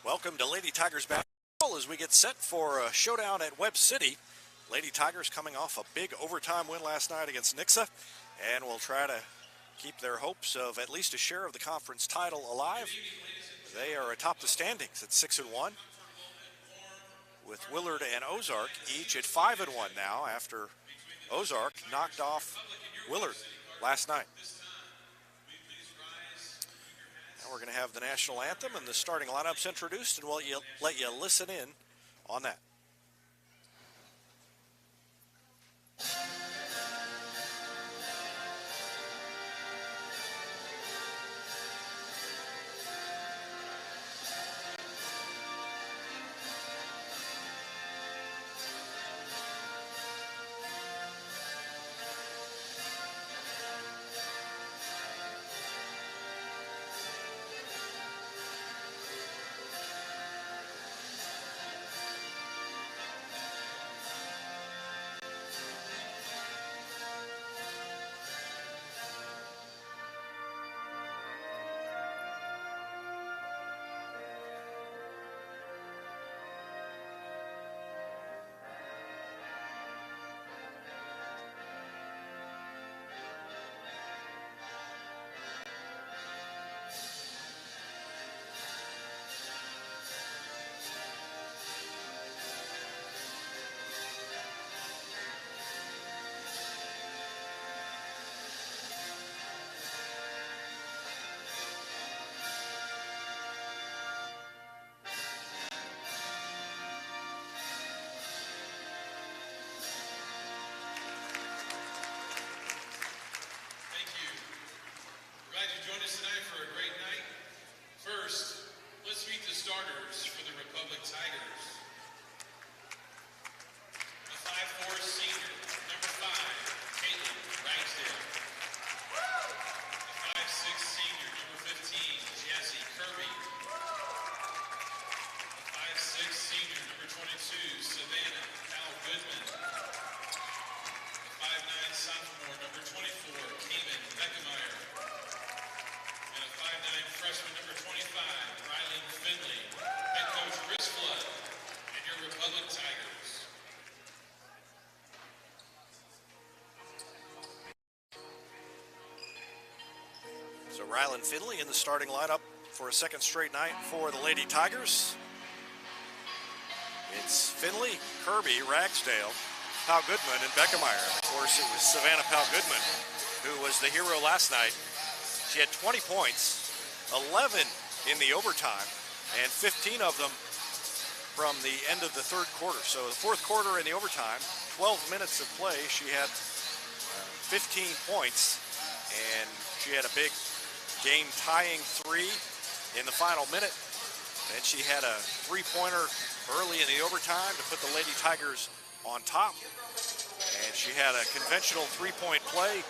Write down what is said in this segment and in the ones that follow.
Welcome to Lady Tigers basketball as we get set for a showdown at Webb City. Lady Tigers coming off a big overtime win last night against Nixa, and will try to keep their hopes of at least a share of the conference title alive. They are atop the standings at 6-1, with Willard and Ozark each at 5-1 now after Ozark knocked off Willard last night. Now we're going to have the national anthem and the starting lineups introduced, and we'll let you listen in on that. So Rylan Finley in the starting lineup for a second straight night for the Lady Tigers. It's Finley, Kirby, Ragsdale, Powell Goodman, and Beckemeyer. Of course, it was Savannah Powell Goodman who was the hero last night. She had 20 points, 11 in the overtime, and 15 of them from the end of the third quarter. So the fourth quarter in the overtime, 12 minutes of play, she had 15 points, and she had a big game-tying three in the final minute. And she had a three-pointer early in the overtime to put the Lady Tigers on top. And she had a conventional three-point play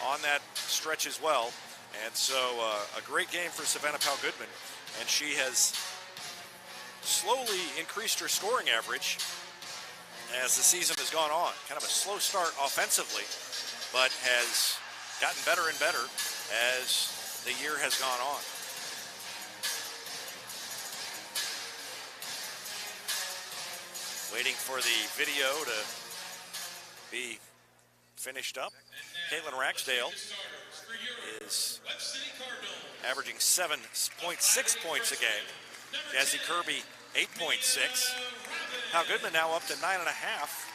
on that stretch as well. And so a great game for Savannah Powell Goodman. And she has slowly increased her scoring average as the season has gone on. Kind of a slow start offensively, but has gotten better and better as the year has gone on. Waiting for the video to be finished up. Caitlin Ragsdale is averaging 7.6 points a game. Jazzy Kirby, 8.6. Powell Goodman now up to 9.5.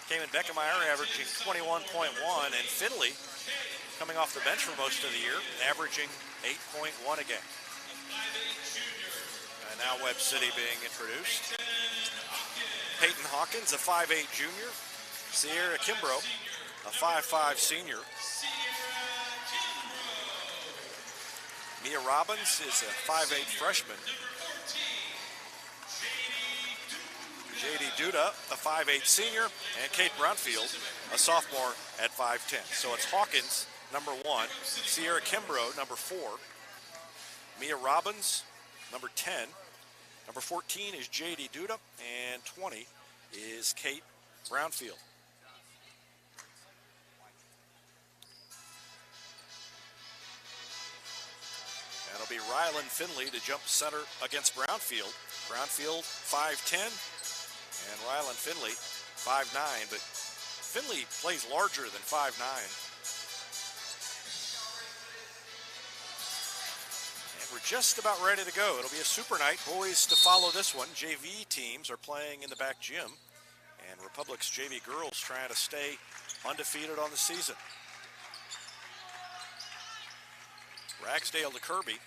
Cayman Beckemeyer averaging 21.1, and Finley coming off the bench for most of the year, averaging 8.1 a game. And now Webb City being introduced. Peyton Hawkins, a 5'8 junior. Sierra Kimbrough, a 5'5 senior. Mia Robbins is a 5'8 freshman. J.D. Duda, a 5'8 senior, and Kate Brownfield, a sophomore at 5'10. So it's Hawkins, number 1, Sierra Kimbrough, number 4, Mia Robbins, number 10, number 14 is J.D. Duda, and 20 is Kate Brownfield. it'll be Rylan Finley to jump center against Brownfield. Brownfield 5'10", and Rylan Finley 5'9", but Finley plays larger than 5'9". And we're just about ready to go. It'll be a super night. Boys to follow this one. JV teams are playing in the back gym, and Republic's JV girls trying to stay undefeated on the season. Ragsdale to Kirby,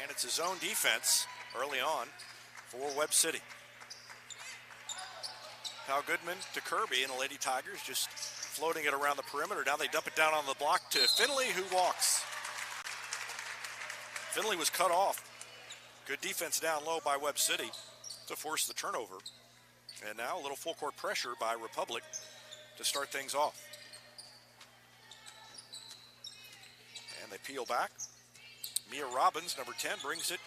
and it's a zone defense early on for Webb City. Hal Goodman to Kirby, and the Lady Tigers just floating it around the perimeter. Now they dump it down on the block to Finley, who walks. Finley was cut off. Good defense down low by Webb City to force the turnover. And now a little full court pressure by Republic to start things off. And they peel back. Mia Robbins, number 10, brings it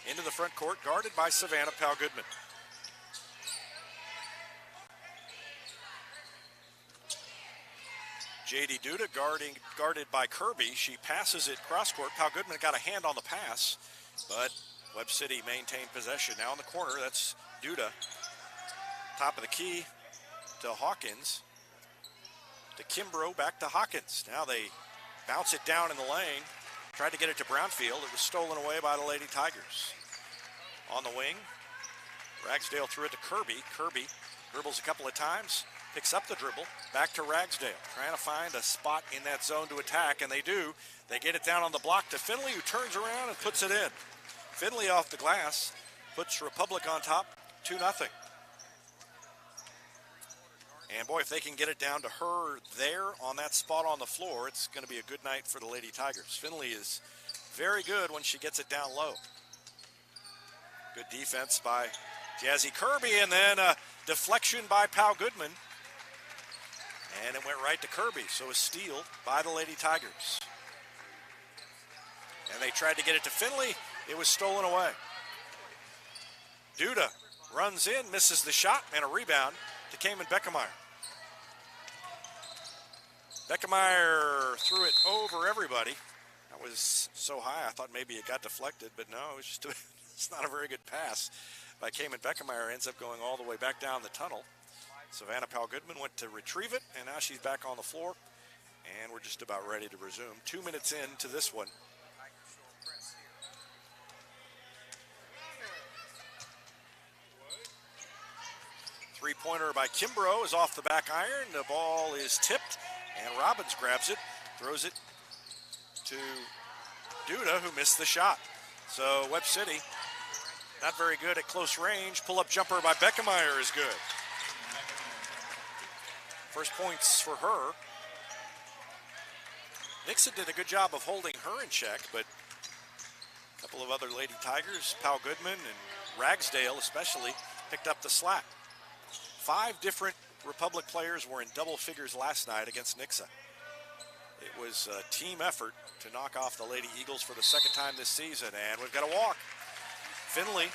into the front court, guarded by Savannah Powell-Goodman. J.D. Duda guarded by Kirby. She passes it cross-court. Powell-Goodman got a hand on the pass, but Webb City maintained possession. Now in the corner, that's Duda. Top of the key to Hawkins. To Kimbrough, back to Hawkins. Now they bounce it down in the lane. Tried to get it to Brownfield. It was stolen away by the Lady Tigers. On the wing, Ragsdale threw it to Kirby. Kirby dribbles a couple of times, picks up the dribble, back to Ragsdale, trying to find a spot in that zone to attack, and they do. They get it down on the block to Finley, who turns around and puts it in. Finley off the glass, puts Republic on top, 2-0. And boy, if they can get it down to her there on that spot on the floor, it's going to be a good night for the Lady Tigers. Finley is very good when she gets it down low. Good defense by Jazzy Kirby, and then a deflection by Powell-Goodman. And it went right to Kirby, so a steal by the Lady Tigers. And they tried to get it to Finley. It was stolen away. Duda runs in, misses the shot, and a rebound to Cayman Beckemeyer. Beckemeyer threw it over everybody. That was so high, I thought maybe it got deflected, but no, it was just it's not a very good pass by Cayman Beckemeyer. Ends up going all the way back down the tunnel. Savannah Powell-Goodman went to retrieve it, and now she's back on the floor, and we're just about ready to resume. 2 minutes into this one. Three-pointer by Kimbrough is off the back iron. The ball is tipped, and Robbins grabs it, throws it to Duda, who missed the shot. So Webb City, not very good at close range. Pull-up jumper by Beckemeyer is good. First points for her. Nixon did a good job of holding her in check, but a couple of other Lady Tigers, Powell-Goodman and Ragsdale especially, picked up the slack. 5 different Republic players were in double figures last night against Nixa. It was a team effort to knock off the Lady Eagles for the second time this season, and we've got a walk. Finley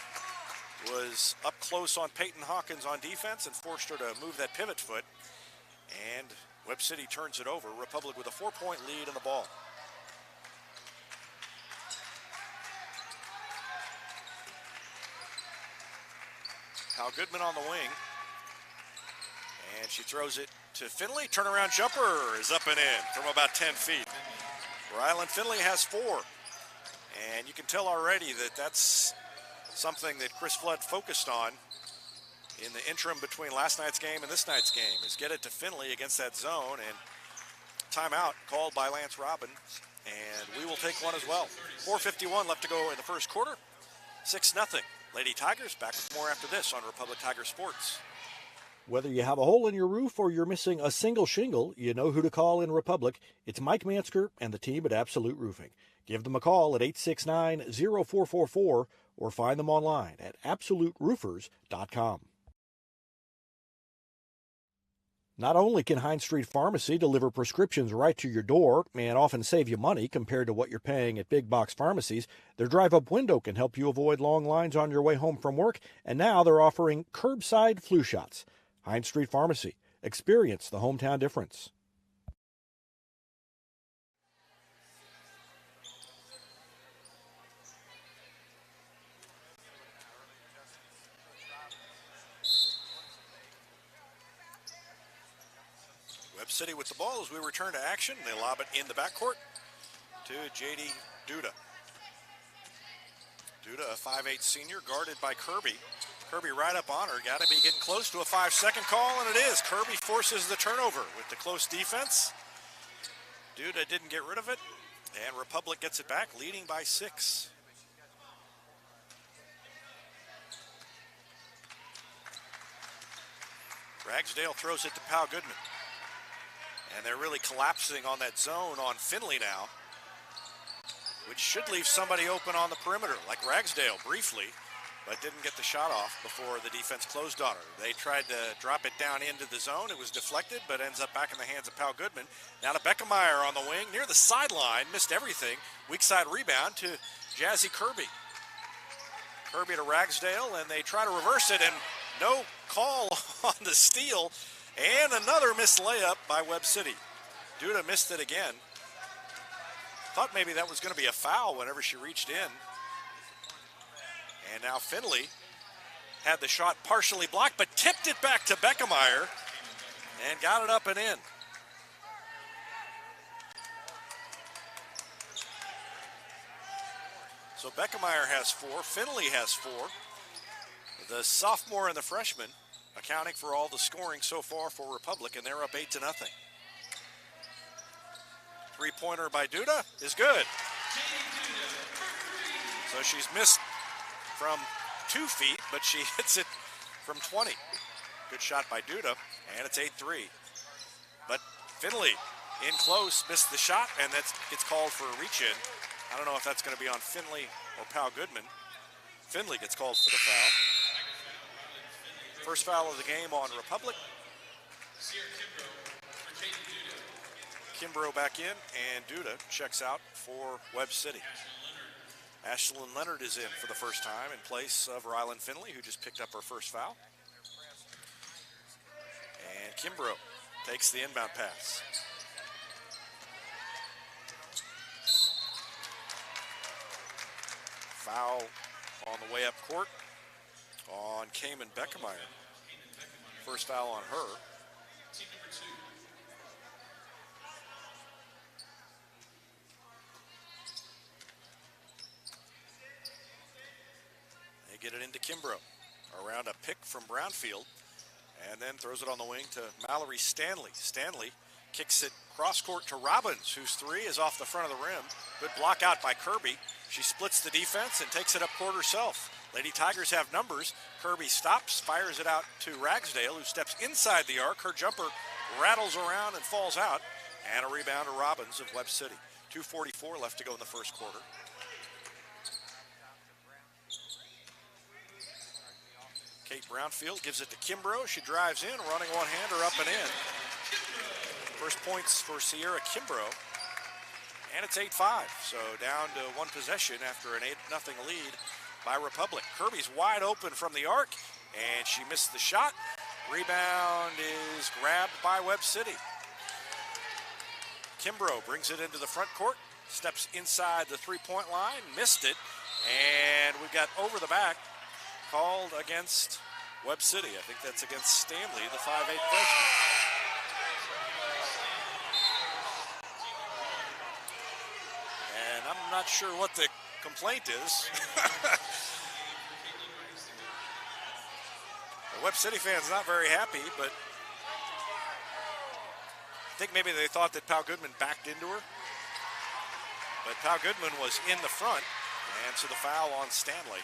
was up close on Peyton Hawkins on defense and forced her to move that pivot foot, and Webb City turns it over. Republic with a 4-point lead in the ball. Powell-Goodman on the wing. And she throws it to Finley. Turnaround jumper is up and in from about 10 feet. Rylan Finley has 4. And you can tell already that that's something that Chris Flood focused on in the interim between last night's game and this night's game, is get it to Finley against that zone. And timeout called by Lance Robbins. And we will take one as well. 4:51 left to go in the first quarter. 6-0. Lady Tigers back with more after this on Republic Tiger Sports. Whether you have a hole in your roof or you're missing a single shingle, you know who to call in Republic. It's Mike Mansker and the team at Absolute Roofing. Give them a call at 869-0444 or find them online at absoluteroofers.com. Not only can Hines Street Pharmacy deliver prescriptions right to your door and often save you money compared to what you're paying at big box pharmacies, their drive-up window can help you avoid long lines on your way home from work, and now they're offering curbside flu shots. Hines Street Pharmacy. Experience the hometown difference. Webb City with the ball as we return to action. They lob it in the backcourt to J.D. Duda. Duda, a 5'8" senior, guarded by Kirby. Kirby right up on her. Got to be getting close to a 5-second call, and it is. Kirby forces the turnover with the close defense. Duda didn't get rid of it, and Republic gets it back, leading by 6. Ragsdale throws it to Pal Goodman. And they're really collapsing on that zone on Finley now, which should leave somebody open on the perimeter, like Ragsdale briefly, but didn't get the shot off before the defense closed on her. They tried to drop it down into the zone. It was deflected, but ends up back in the hands of Pal Goodman. Now to Beckemeyer on the wing, near the sideline, missed everything. Weak side rebound to Jazzy Kirby. Kirby to Ragsdale, and they try to reverse it, and no call on the steal, and another missed layup by Webb City. Duda missed it again. Thought maybe that was going to be a foul whenever she reached in. And now Finley had the shot partially blocked, but tipped it back to Beckemeyer and got it up and in. So Beckemeyer has 4, Finley has 4. The sophomore and the freshman accounting for all the scoring so far for Republic, and they're up 8-0. Three-pointer by Duda is good. So she's missed from 2 feet, but she hits it from 20. Good shot by Duda, and it's 8-3. But Finley in close, missed the shot, and that gets called for a reach-in. I don't know if that's going to be on Finley or Pal Goodman. Finley gets called for the foul. First foul of the game on Republic. Kimbrough back in, and Duda checks out for Webb City. Ashlyn Leonard is in for the first time in place of Rylan Finley, who just picked up her first foul. And Kimbrough takes the inbound pass. Foul on the way up court on Cayman Beckemeyer. First foul on her. They get it into Kimbrough around a pick from Brownfield, and then throws it on the wing to Mallory Stanley. Stanley kicks it cross court to Robbins, whose 3 is off the front of the rim. Good block out by Kirby. She splits the defense and takes it up court herself. Lady Tigers have numbers. Kirby stops, fires it out to Ragsdale, who steps inside the arc. Her jumper rattles around and falls out. And a rebound to Robbins of Webb City. 2:44 left to go in the first quarter. Kate Brownfield gives it to Kimbrough. She drives in, running one-hander up and in. First points for Sierra Kimbrough. And it's 8-5, so down to one possession after an 8-0 lead by Republic. Kirby's wide open from the arc, and she missed the shot. Rebound is grabbed by Webb City. Kimbrough brings it into the front court, steps inside the three-point line, missed it, and we've got over the back called against Webb City. I think that's against Stanley, the 5'8" freshman. And I'm not sure what the complaint is. The Webb City fans not very happy, but I think maybe they thought that Pal Goodman backed into her. But Pal Goodman was in the front, and so the foul on Stanley.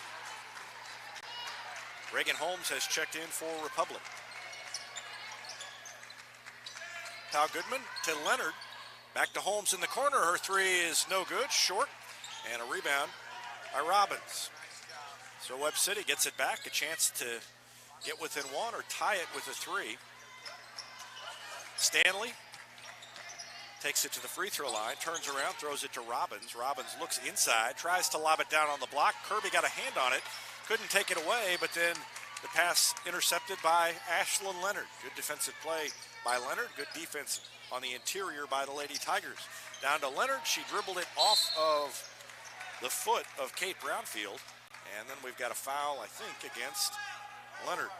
Reagan Holmes has checked in for Republic. Pal Goodman to Leonard. Back to Holmes in the corner. Her 3 is no good, short, and a rebound by Robbins. So Webb City gets it back, a chance to get within 1 or tie it with a 3. Stanley takes it to the free throw line, turns around, throws it to Robbins. Robbins looks inside, tries to lob it down on the block. Kirby got a hand on it, couldn't take it away, but then the pass intercepted by Ashlyn Leonard. Good defensive play by Leonard, good defense on the interior by the Lady Tigers. Down to Leonard, she dribbled it off of the foot of Kate Brownfield, and then we've got a foul, I think, against Leonard.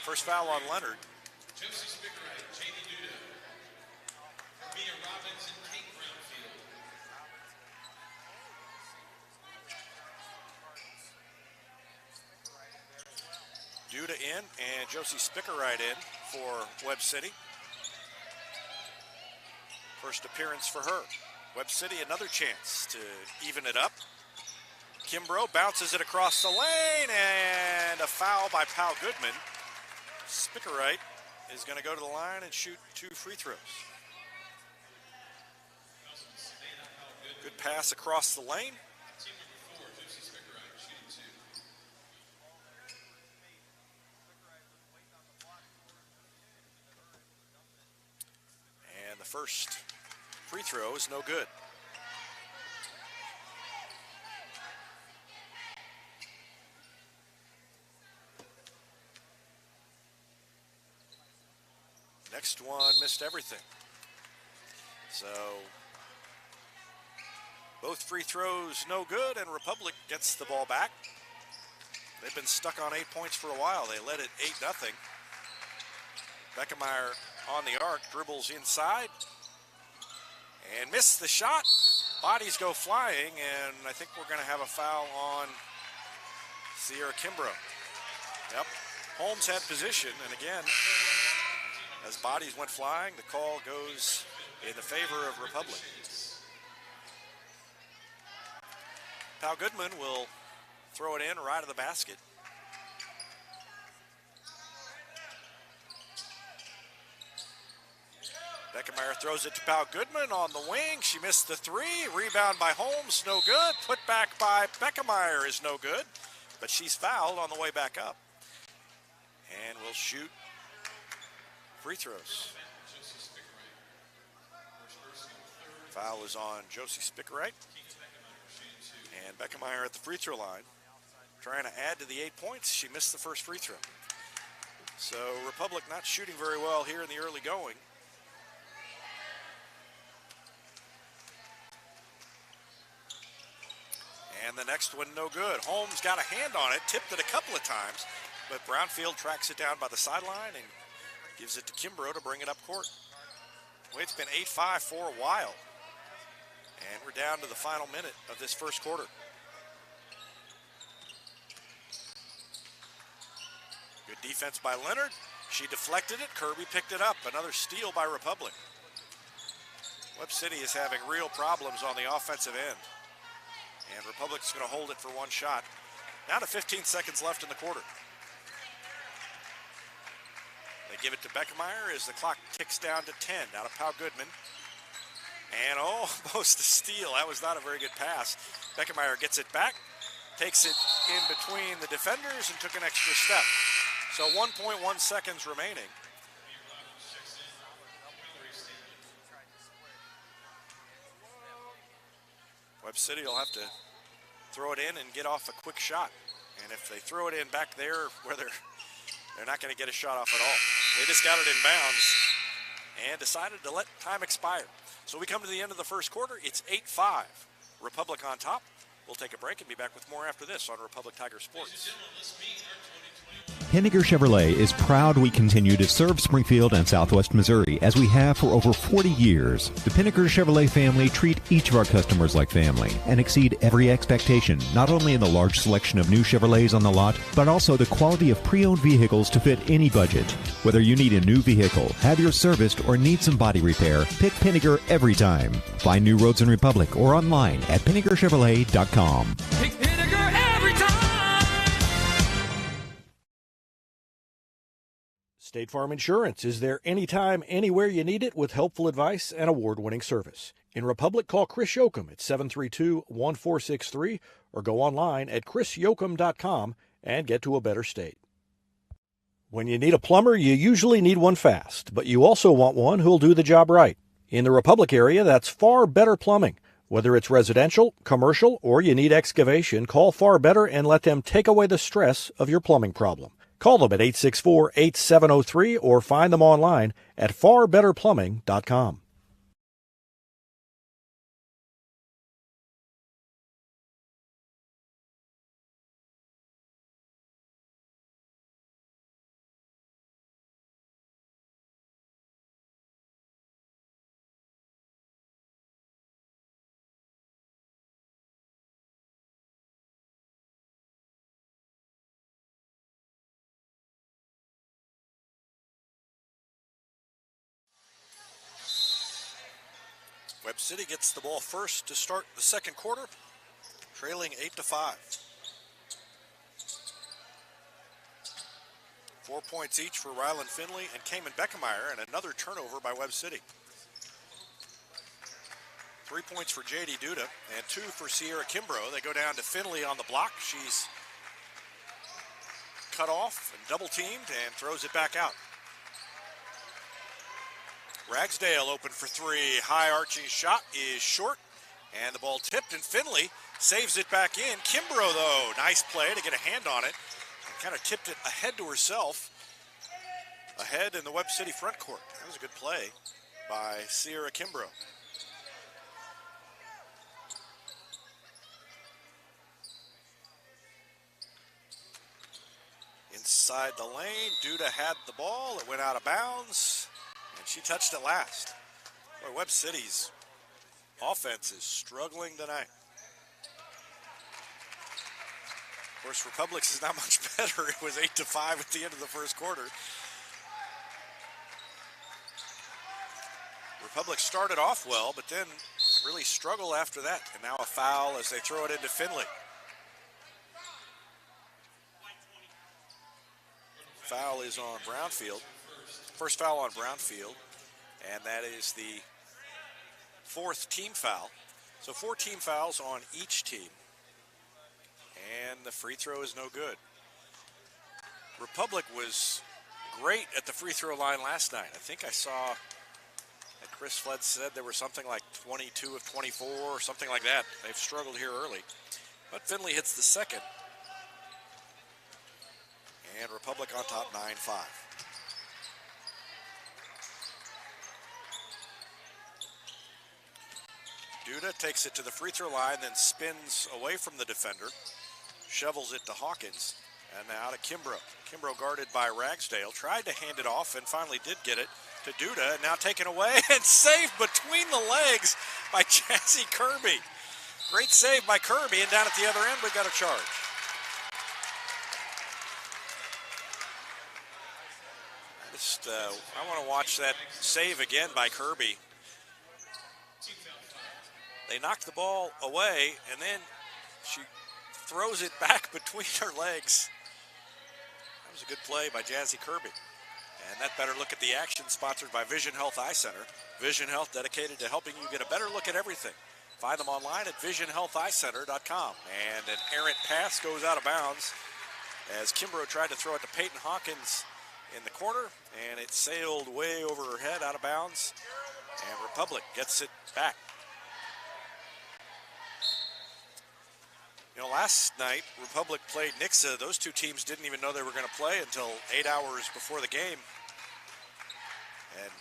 First foul on Leonard. Duda in and Josie Spickerite in for Webb City. First appearance for her. Webb City, another chance to even it up. Kimbrough bounces it across the lane, and a foul by Pal Goodman. Spickerite is going to go to the line and shoot 2 free throws. Good pass across the lane. And the first free throw is no good. Next one missed everything. So both free throws no good, and Republic gets the ball back. They've been stuck on 8 points for a while. They led it 8-0. Beckemeyer on the arc, dribbles inside and missed the shot. Bodies go flying, and I think we're going to have a foul on Sierra Kimbrough. Yep, Holmes had position, and again, as bodies went flying, the call goes in the favor of Republic. Pal Goodman will throw it in right of the basket. Beckemeyer throws it to Pal Goodman on the wing. She missed the 3. Rebound by Holmes, no good. Put back by Beckemeyer is no good, but she's fouled on the way back up. And will shoot free throws. Foul is on Josie Spickerite. And Beckemeyer at the free throw line, trying to add to the 8 points. She missed the first free throw. So Republic not shooting very well here in the early going. And the next one no good. Holmes got a hand on it, tipped it a couple of times, but Brownfield tracks it down by the sideline and gives it to Kimbrough to bring it up court. Well, it's been 8-5 for a while. And we're down to the final minute of this first quarter. Good defense by Leonard. She deflected it. Kirby picked it up. Another steal by Republic. Webb City is having real problems on the offensive end. And Republic's going to hold it for one shot. Down to 15 seconds left in the quarter. They give it to Beckemeyer as the clock ticks down to 10. Now to Pal Goodman. And almost a steal. That was not a very good pass. Beckemeyer gets it back, takes it in between the defenders, and took an extra step. So 1.1 seconds remaining. Webb City will have to throw it in and get off a quick shot. And if they throw it in back there, where they're not going to get a shot off at all. They just got it in bounds and decided to let time expire. So we come to the end of the first quarter. It's 8-5. Republic on top. We'll take a break and be back with more after this on Republic Tiger Sports. Pinnaker Chevrolet is proud we continue to serve Springfield and Southwest Missouri as we have for over 40 years. The Pinnaker Chevrolet family treat each of our customers like family and exceed every expectation, not only in the large selection of new Chevrolets on the lot, but also the quality of pre-owned vehicles to fit any budget. Whether you need a new vehicle, have yours serviced, or need some body repair, pick Pinnaker every time. Find new roads in Republic or online at PinnakerChevrolet.com. Pick Pinnaker every time! State Farm Insurance is there anytime, anywhere you need it with helpful advice and award-winning service. In Republic, call Chris Yoakum at 732-1463 or go online at chrisyoakum.com and get to a better state. When you need a plumber, you usually need one fast, but you also want one who'll do the job right. In the Republic area, that's Far Better Plumbing. Whether it's residential, commercial, or you need excavation, call Far Better and let them take away the stress of your plumbing problem. Call them at 864-8703 or find them online at farbetterplumbing.com. Webb City gets the ball first to start the second quarter, trailing 8-5. 4 points each for Ryland Finley and Cayman Beckemeyer, and another turnover by Webb City. 3 points for J.D. Duda and 2 for Sierra Kimbrough. They go down to Finley on the block. She's cut off and double teamed and throws it back out. Ragsdale open for 3. High arching shot is short, and the ball tipped, and Finley saves it back in. Kimbrough, though, nice play to get a hand on it. Kind of tipped it ahead to herself, ahead in the Webb City front court. That was a good play by Sierra Kimbrough. Inside the lane, Duda had the ball. It went out of bounds, and she touched it last. Boy, Webb City's offense is struggling tonight. Of course, Republic's is not much better. It was 8-5 at the end of the first quarter. Republic started off well, but then really struggled after that. And now a foul as they throw it into Finley. Foul is on Brownfield. First foul on Brownfield, and that is the 4th team foul. So 4 team fouls on each team. And the free throw is no good. Republic was great at the free throw line last night. I think I saw that Chris Flood said there were something like 22 of 24 or something like that. They've struggled here early. But Finley hits the second. And Republic on top 9-5. Duda takes it to the free throw line, then spins away from the defender. Shovels it to Hawkins, and now to Kimbrough. Kimbrough guarded by Ragsdale, tried to hand it off and finally did get it to Duda, and now taken away and saved between the legs by Jazzy Kirby. Great save by Kirby, and down at the other end we've got a charge. I want to watch that save again by Kirby. They knocked the ball away, and then she throws it back between her legs. That was a good play by Jazzy Kirby. And that better look at the action, sponsored by Vision Health Eye Center. Vision Health, dedicated to helping you get a better look at everything. Find them online at visionhealtheyecenter.com. And an errant pass goes out of bounds as Kimbrough tried to throw it to Peyton Hawkins in the corner, and it sailed way over her head out of bounds. And Republic gets it back. You know, last night, Republic played Nixa. Those two teams didn't even know they were going to play until 8 hours before the game. And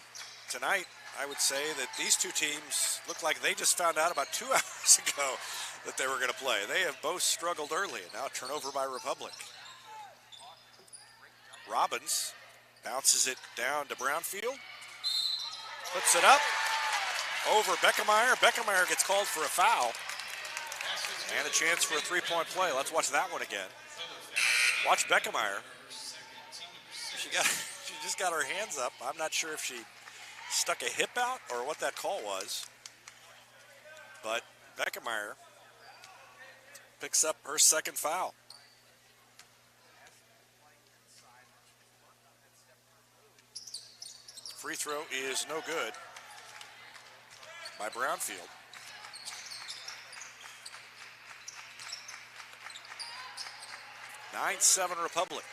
tonight, I would say that these two teams look like they just found out about 2 hours ago that they were going to play. They have both struggled early, and now a turnover by Republic. Robbins bounces it down to Brownfield. Puts it up over Beckemeyer. Beckemeyer gets called for a foul. And a chance for a three-point play. Let's watch that one again. Watch Beckemeyer. She just got her hands up. I'm not sure if she stuck a hip out or what that call was. But Beckemeyer picks up her second foul. Free throw is no good by Brownfield. 9-7 Republic.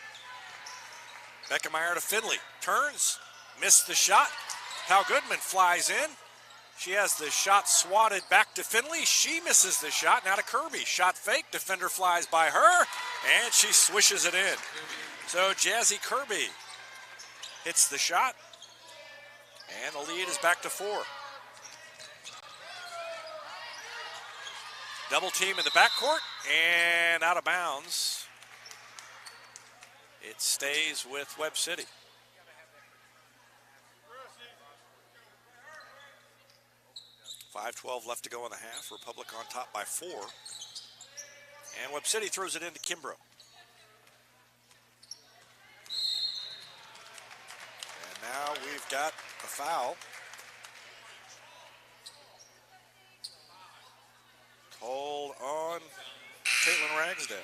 Beckemeyer to Finley. Turns. Missed the shot. Pal Goodman flies in. She has the shot swatted back to Finley. She misses the shot. Now to Kirby. Shot fake. Defender flies by her. And she swishes it in. So Jazzy Kirby hits the shot. And the lead is back to 4. Double team in the backcourt. And out of bounds. It stays with Webb City. 5:12 left to go in the half. Republic on top by 4. And Webb City throws it into Kimbrough. And now we've got a foul. Ragsdale.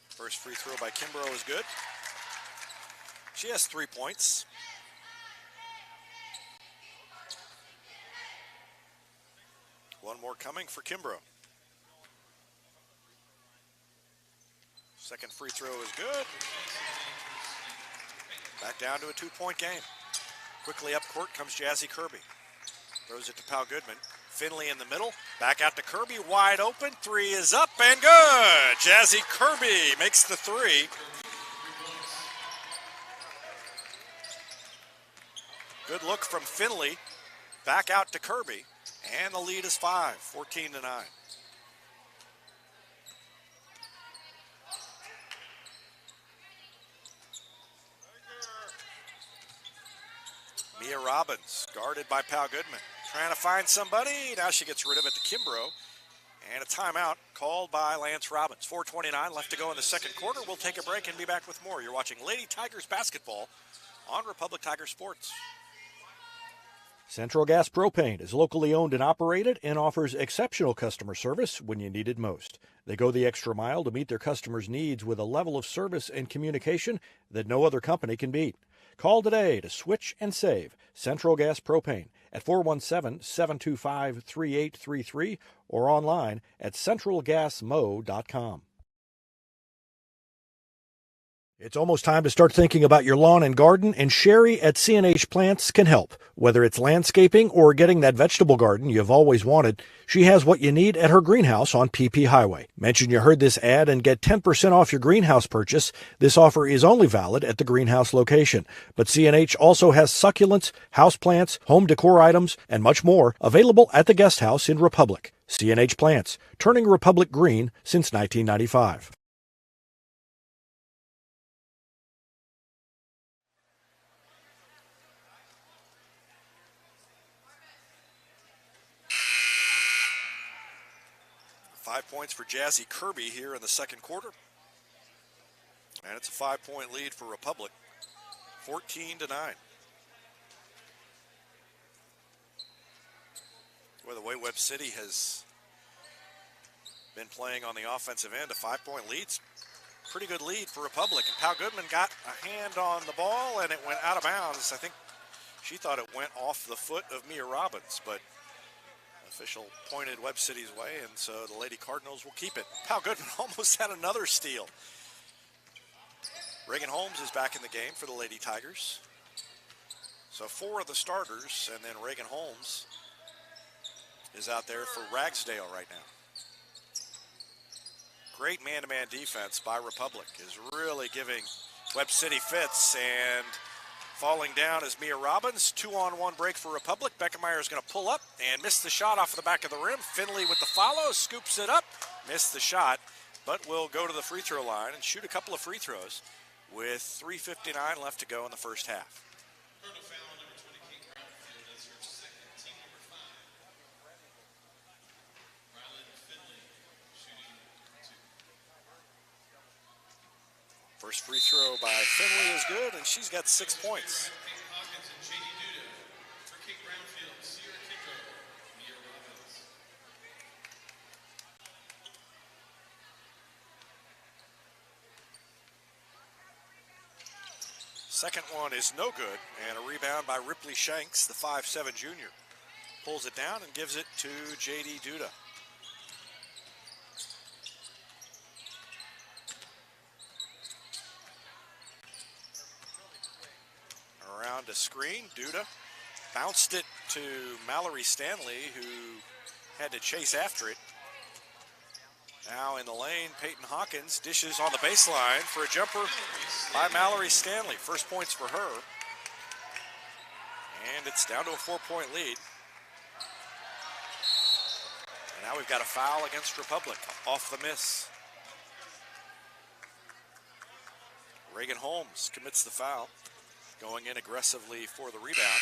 First free throw by Kimbrough is good. She has 3 points. One more coming for Kimbrough. Second free throw is good. Back down to a 2-point game. Quickly up court comes Jazzy Kirby. Throws it to Pal Goodman. Finley in the middle. Back out to Kirby. Wide open. 3 is up and good. Jazzy Kirby makes the 3. Good look from Finley. Back out to Kirby. And the lead is 5, 14-9. Mia Robbins, guarded by Pal Goodman. Trying to find somebody. Now she gets rid of it to Kimbrough. And a timeout called by Lance Robbins. 4:29 left to go in the second quarter. We'll take a break and be back with more. You're watching Lady Tigers basketball on Republic Tiger Sports. Central Gas Propane is locally owned and operated and offers exceptional customer service when you need it most. They go the extra mile to meet their customers' needs with a level of service and communication that no other company can beat. Call today to switch and save Central Gas Propane at 417-725-3833 or online at centralgasmo.com. It's almost time to start thinking about your lawn and garden, and Sherry at C&H Plants can help. Whether it's landscaping or getting that vegetable garden you've always wanted, she has what you need at her greenhouse on PP Highway. Mention you heard this ad and get 10% off your greenhouse purchase. This offer is only valid at the greenhouse location. But C&H also has succulents, houseplants, home decor items, and much more available at the guest house in Republic. C&H Plants, turning Republic green since 1995. 5 points for Jazzy Kirby here in the second quarter. And it's a 5-point lead for Republic, 14-9. Well, the way Webb City has been playing on the offensive end, a 5-point lead's pretty good lead for Republic. And Pal Goodman got a hand on the ball and it went out of bounds. I think she thought it went off the foot of Mia Robbins, but official pointed Webb City's way, and so the Lady Cardinals will keep it. Pal Goodman almost had another steal. Reagan Holmes is back in the game for the Lady Tigers. So 4 of the starters, and then Reagan Holmes is out there for Ragsdale right now. Great man-to-man defense by Republic is really giving Webb City fits, and falling down is Mia Robbins. 2-on-1 break for Republic. Beckemeyer is going to pull up and miss the shot off the back of the rim. Finley with the follow, scoops it up, missed the shot, but will go to the free throw line and shoot a couple of free throws with 3:59 left to go in the first half. First free throw by Finley is good, and she's got 6 points. Second one is no good, and a rebound by Ripley Shanks, the 5'7" junior. Pulls it down and gives it to J.D. Duda. Around a screen, Duda bounced it to Mallory Stanley, who had to chase after it. Now in the lane, Peyton Hawkins dishes on the baseline for a jumper by Mallory Stanley. First points for her. And it's down to a 4-point lead. And now we've got a foul against Republic off the miss. Reagan Holmes commits the foul, going in aggressively for the rebound.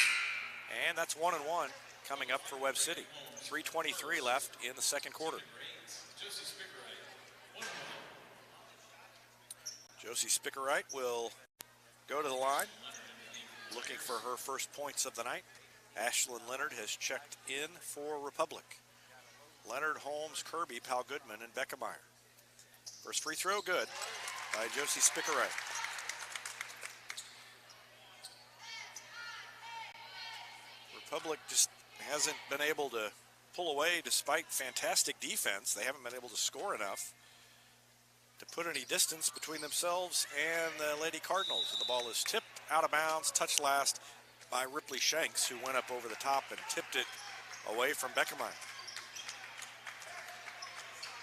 And that's 1-1 coming up for Webb City. 3:23 left in the second quarter. Josie Spickerite will go to the line, looking for her first points of the night. Ashlyn Leonard has checked in for Republic. Leonard, Holmes, Kirby, Pal Goodman, and Beckemeyer. First free throw, good by Josie Spickerite. Republic just hasn't been able to pull away despite fantastic defense. They haven't been able to score enough to put any distance between themselves and the Lady Cardinals. And the ball is tipped out of bounds, touched last by Ripley Shanks, who went up over the top and tipped it away from Beckemeyer.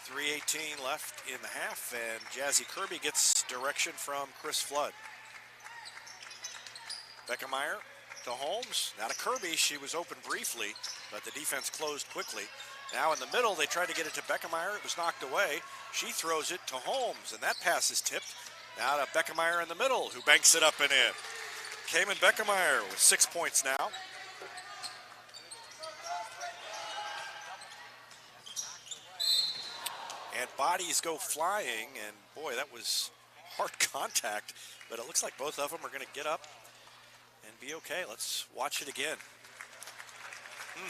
3:18 left in the half, and Jazzy Kirby gets direction from Chris Flood. Beckemeyer to Holmes, now to Kirby. She was open briefly, but the defense closed quickly. Now in the middle, they tried to get it to Beckemeyer. It was knocked away. She throws it to Holmes, and that pass is tipped. Now to Beckemeyer in the middle, who banks it up and in. Cayman Beckemeyer with 6 points now. And bodies go flying, and boy, that was hard contact, but it looks like both of them are going to get up and be okay. Let's watch it again.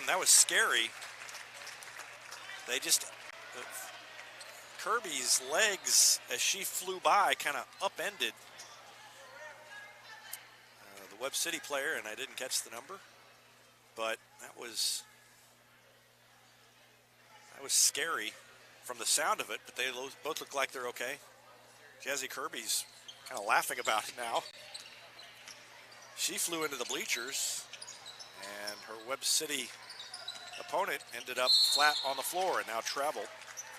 That was scary. They just, Kirby's legs, as she flew by, kind of upended the Webb City player, and I didn't catch the number, but that was scary from the sound of it, but they both look like they're okay. Jazzy Kirby's kind of laughing about it now. She flew into the bleachers, and her Webb City opponent ended up flat on the floor and now traveled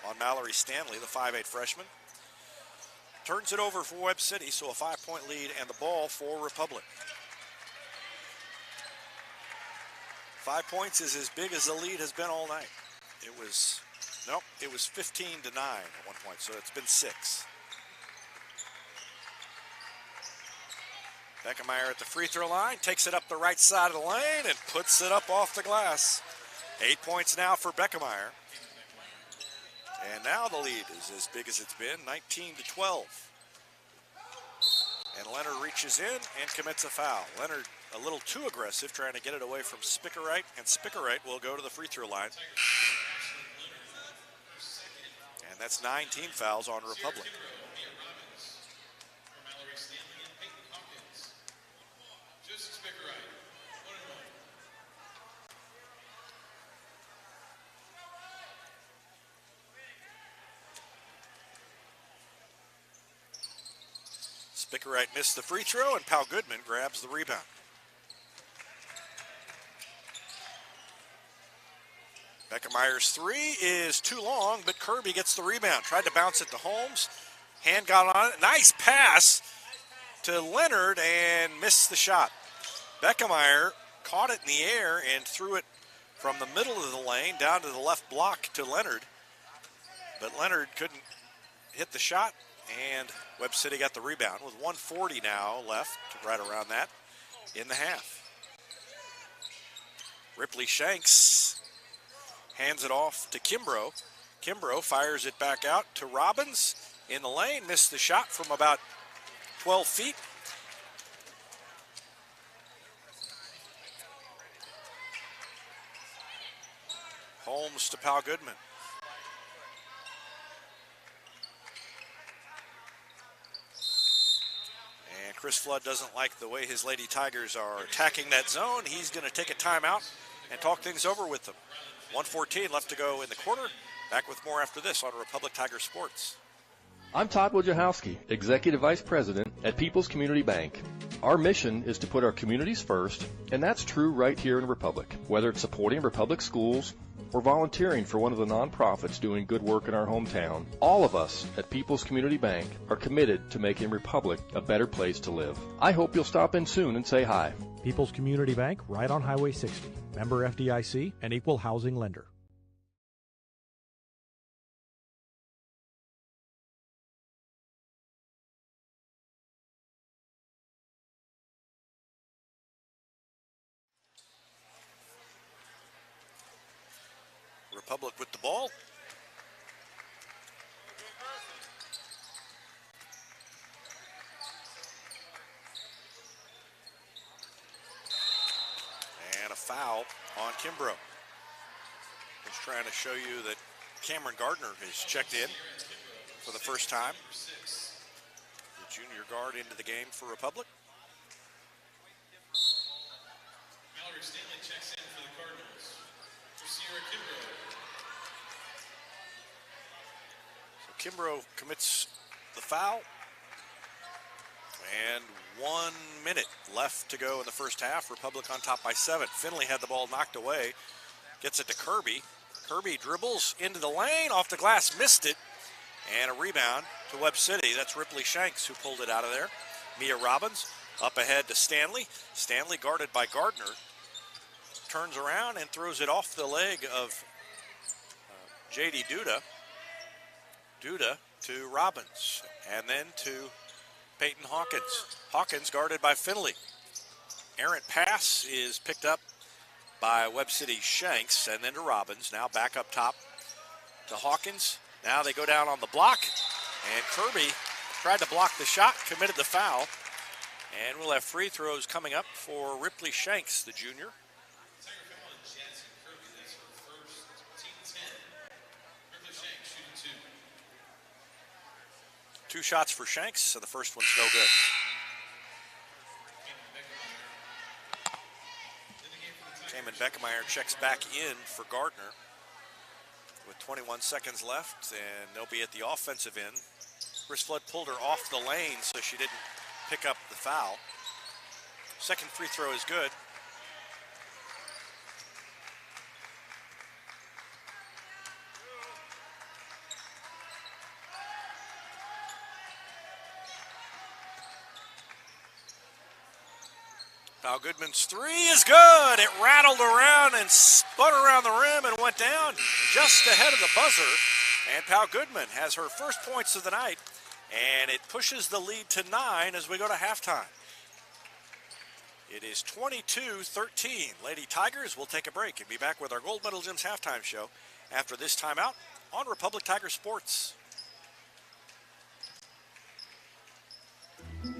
on Mallory Stanley, the 5'8" freshman. Turns it over for Webb City, so a 5-point lead and the ball for Republic. 5 points is as big as the lead has been all night. It was 15-9 at one point, so it's been 6. Beckemeyer at the free throw line, takes it up the right side of the lane and puts it up off the glass. 8 points now for Beckemeyer. And now the lead is as big as it's been, 19-12. And Leonard reaches in and commits a foul. Leonard a little too aggressive, trying to get it away from Spickerite, and Spickerite will go to the free throw line. And that's 9 team fouls on Republic. Spickerite missed the free throw, and Pal Goodman grabs the rebound. Beckemeyer's three is too long, but Kirby gets the rebound. Tried to bounce it to Holmes. Hand got on it. Nice pass to Leonard and missed the shot. Beckemeyer caught it in the air and threw it from the middle of the lane down to the left block to Leonard. But Leonard couldn't hit the shot, and Webb City got the rebound with 1:40 now left, right around that, in the half. Ripley Shanks hands it off to Kimbrough. Kimbrough fires it back out to Robbins in the lane, missed the shot from about 12 feet. Holmes to Pal Goodman. And Chris Flood doesn't like the way his Lady Tigers are attacking that zone. He's going to take a timeout and talk things over with them. 1:14 left to go in the quarter. Back with more after this on Republic Tiger Sports. I'm Todd Wojciechowski, Executive Vice President at People's Community Bank. Our mission is to put our communities first, and that's true right here in Republic. Whether it's supporting Republic schools or volunteering for one of the nonprofits doing good work in our hometown, all of us at People's Community Bank are committed to making Republic a better place to live. I hope you'll stop in soon and say hi. People's Community Bank, right on Highway 60. Member FDIC, an equal housing lender. Republic with the ball. And a foul on Kimbrough. Just trying to show you that Cameron Gardner has checked in for the first time. The junior guard into the game for Republic. Mallory Stanley checks in for the Cardinals. So Kimbrough commits the foul. And 1 minute left to go in the first half. Republic on top by 7. Finley had the ball knocked away. Gets it to Kirby. Kirby dribbles into the lane, off the glass, missed it. And a rebound to Webb City. That's Ripley Shanks who pulled it out of there. Mia Robbins up ahead to Stanley. Stanley guarded by Gardner. Turns around and throws it off the leg of J.D. Duda. Duda to Robbins. And then to Peyton Hawkins. Hawkins guarded by Finley. Errant pass is picked up by Webb City Shanks, and then to Robbins. Now back up top to Hawkins. Now they go down on the block, and Kirby tried to block the shot, committed the foul, and we'll have free throws coming up for Ripley Shanks, the junior. Two shots for Shanks, so the first one's no good. Kamen Beckemeyer checks back in for Gardner with 21 seconds left, and they'll be at the offensive end. Chris Flood pulled her off the lane so she didn't pick up the foul. Second free throw is good. Pal Goodman's three is good. It rattled around and spun around the rim and went down just ahead of the buzzer. And Pal Goodman has her first points of the night, and it pushes the lead to 9 as we go to halftime. It is 22-13. Lady Tigers will take a break and be back with our Gold Medal Gyms halftime show after this timeout on Republic Tiger Sports.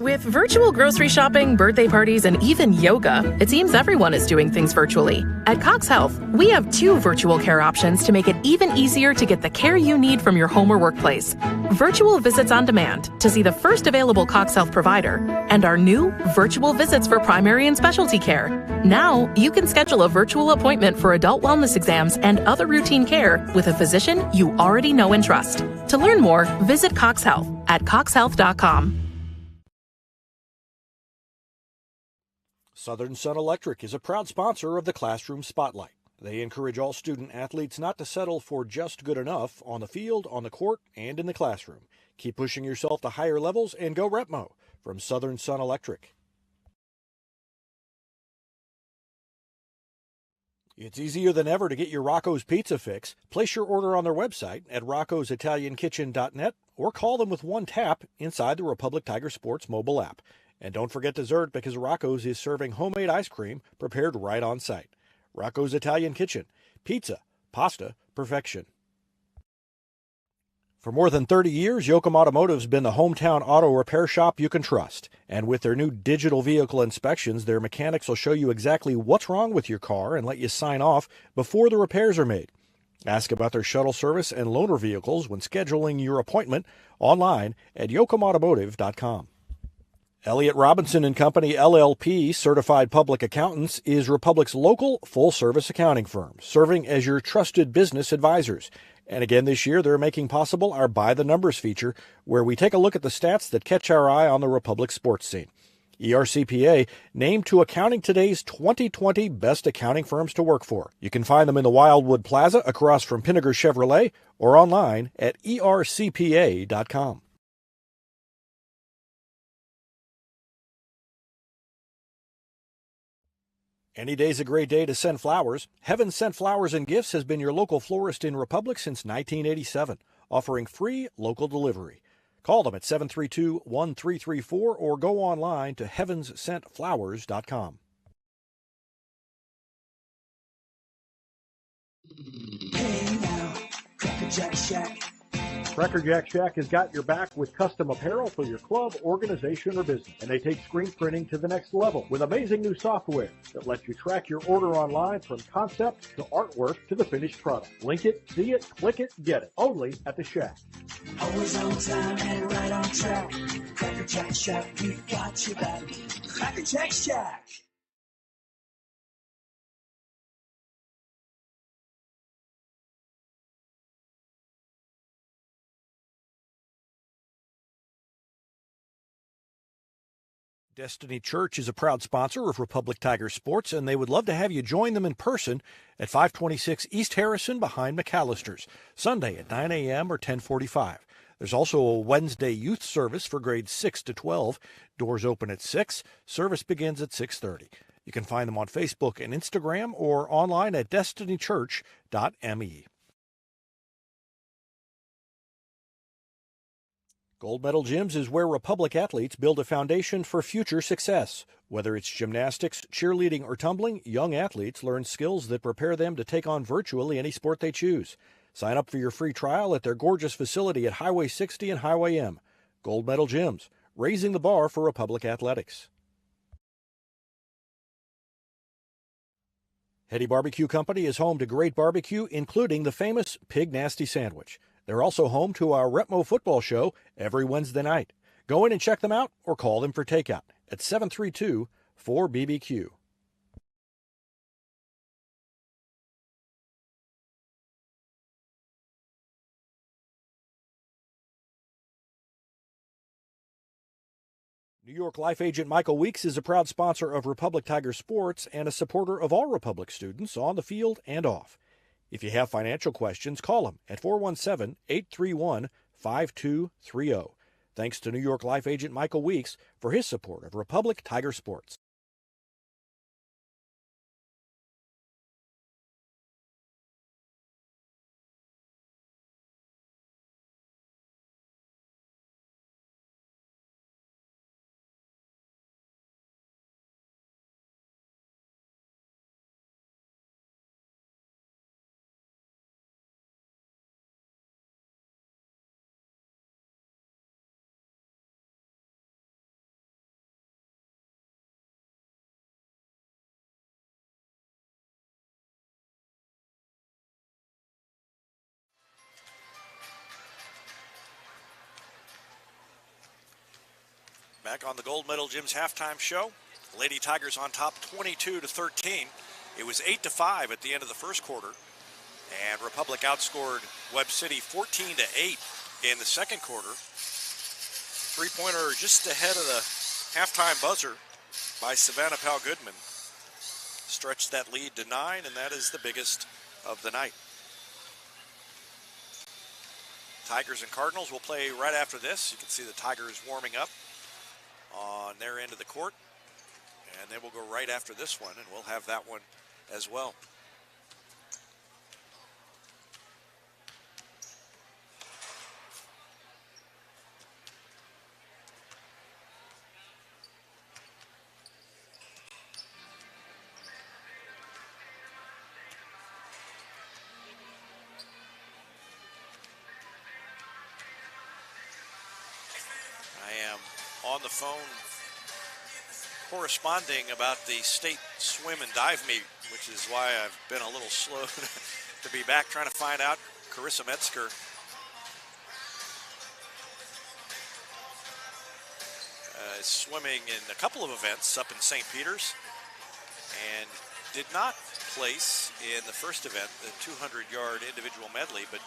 With virtual grocery shopping, birthday parties, and even yoga, it seems everyone is doing things virtually. At Cox Health, we have 2 virtual care options to make it even easier to get the care you need from your home or workplace. Virtual visits on demand to see the first available Cox Health provider, and our new virtual visits for primary and specialty care. Now, you can schedule a virtual appointment for adult wellness exams and other routine care with a physician you already know and trust. To learn more, visit Cox Health at coxhealth.com. Southern Sun Electric is a proud sponsor of the Classroom Spotlight. They encourage all student athletes not to settle for just good enough on the field, on the court, and in the classroom. Keep pushing yourself to higher levels and go Repmo from Southern Sun Electric. It's easier than ever to get your Rocco's Pizza fix. Place your order on their website at roccositaliankitchen.net or call them with one tap inside the Republic Tiger Sports mobile app. And don't forget dessert, because Rocco's is serving homemade ice cream prepared right on site. Rocco's Italian Kitchen. Pizza, pasta, perfection. For more than 30 years, Yoakum Automotive's been the hometown auto repair shop you can trust. And with their new digital vehicle inspections, their mechanics will show you exactly what's wrong with your car and let you sign off before the repairs are made. Ask about their shuttle service and loaner vehicles when scheduling your appointment online at yoakumautomotive.com. Elliott Robinson and Company, LLP, Certified Public Accountants, is Republic's local full-service accounting firm, serving as your trusted business advisors. And again this year, they're making possible our By the Numbers feature, where we take a look at the stats that catch our eye on the Republic sports scene. ERCPA named to Accounting Today's 2020 Best Accounting Firms to Work For. You can find them in the Wildwood Plaza across from Pinnaker Chevrolet or online at ercpa.com. Any day's a great day to send flowers. Heaven Sent Flowers and Gifts has been your local florist in Republic since 1987, offering free local delivery. Call them at 732-1334 or go online to heavenssentflowers.com. Hey, Jack Shack. Cracker Jack Shack has got your back with custom apparel for your club, organization, or business. And they take screen printing to the next level with amazing new software that lets you track your order online from concept to artwork to the finished product. Link it, see it, click it, get it. Only at the Shack. Always on time and right on track. Cracker Jack Shack, we've got your back. Cracker Jack Shack. Destiny Church is a proud sponsor of Republic Tiger Sports, and they would love to have you join them in person at 526 East Harrison behind McAllister's, Sunday at 9 a.m. or 10:45. There's also a Wednesday youth service for grades 6 to 12. Doors open at 6. Service begins at 6:30. You can find them on Facebook and Instagram or online at destinychurch.me. Gold Medal Gyms is where Republic athletes build a foundation for future success. Whether it's gymnastics, cheerleading, or tumbling, young athletes learn skills that prepare them to take on virtually any sport they choose. Sign up for your free trial at their gorgeous facility at Highway 60 and Highway M. Gold Medal Gyms, raising the bar for Republic athletics. Hetty Barbecue Company is home to great barbecue, including the famous Pig Nasty Sandwich. They're also home to our Retmo football show every Wednesday night. Go in and check them out or call them for takeout at 732-4BBQ. New York Life agent Michael Weeks is a proud sponsor of Republic Tiger Sports and a supporter of all Republic students on the field and off. If you have financial questions, call him at 417-831-5230. Thanks to New York Life agent Michael Weeks for his support of Republic Tiger Sports. Back on the Gold Medal Gyms halftime show. Lady Tigers on top 22-13. It was 8-5 at the end of the first quarter. And Republic outscored Webb City 14-8 in the second quarter. Three-pointer just ahead of the halftime buzzer by Savannah Powell Goodman. Stretched that lead to 9, and that is the biggest of the night. Tigers and Cardinals will play right after this. You can see the Tigers warming up on their end of the court, and they will go right after this one, and we'll have that one as well. I am on the phone corresponding about the state swim and dive meet, which is why I've been a little slow to be back, trying to find out. Carissa Metzger is swimming in a couple of events up in St. Peter's and did not place in the first event, the 200-yard individual medley, but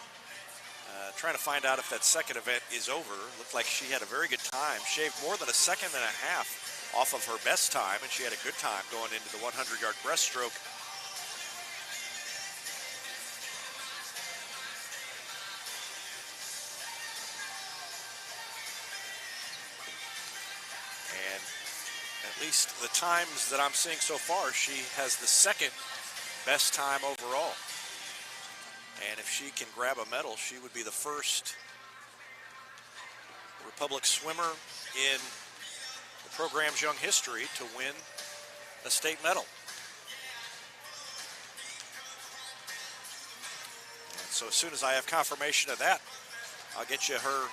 trying to find out if that second event is over. Looked like she had a very good time, shaved more than a second and a half off of her best time, and she had a good time going into the 100-yard breaststroke. And at least the times that I'm seeing so far, she has the second best time overall. And if she can grab a medal, she would be the first Republic swimmer in the program's young history to win a state medal. And So as soon as I have confirmation of that, I'll get you her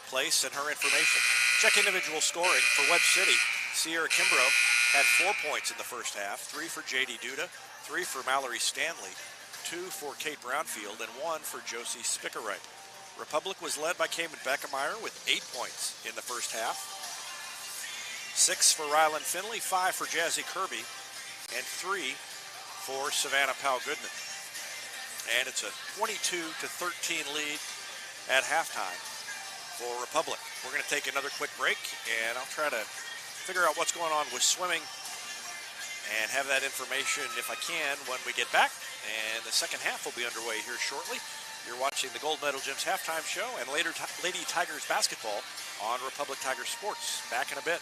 place and her information. Check individual scoring for Webb City. Sierra Kimbrough had 4 points in the first half, 3 for J.D. Duda, 3 for Mallory Stanley, 2 for Kate Brownfield, and 1 for Josie Spickerwright. Republic was led by Cayman Beckemeyer with 8 points in the first half, 6 for Rylan Finley, 5 for Jazzy Kirby, and 3 for Savannah Powell Goodman. And it's a 22-13 lead at halftime for Republic. We're going to take another quick break, and I'll try to figure out what's going on with swimming and have that information, if I can, when we get back. And the second half will be underway here shortly. You're watching the Gold Medal Gym's halftime show and later Lady Tigers basketball on Republic Tiger Sports. Back in a bit.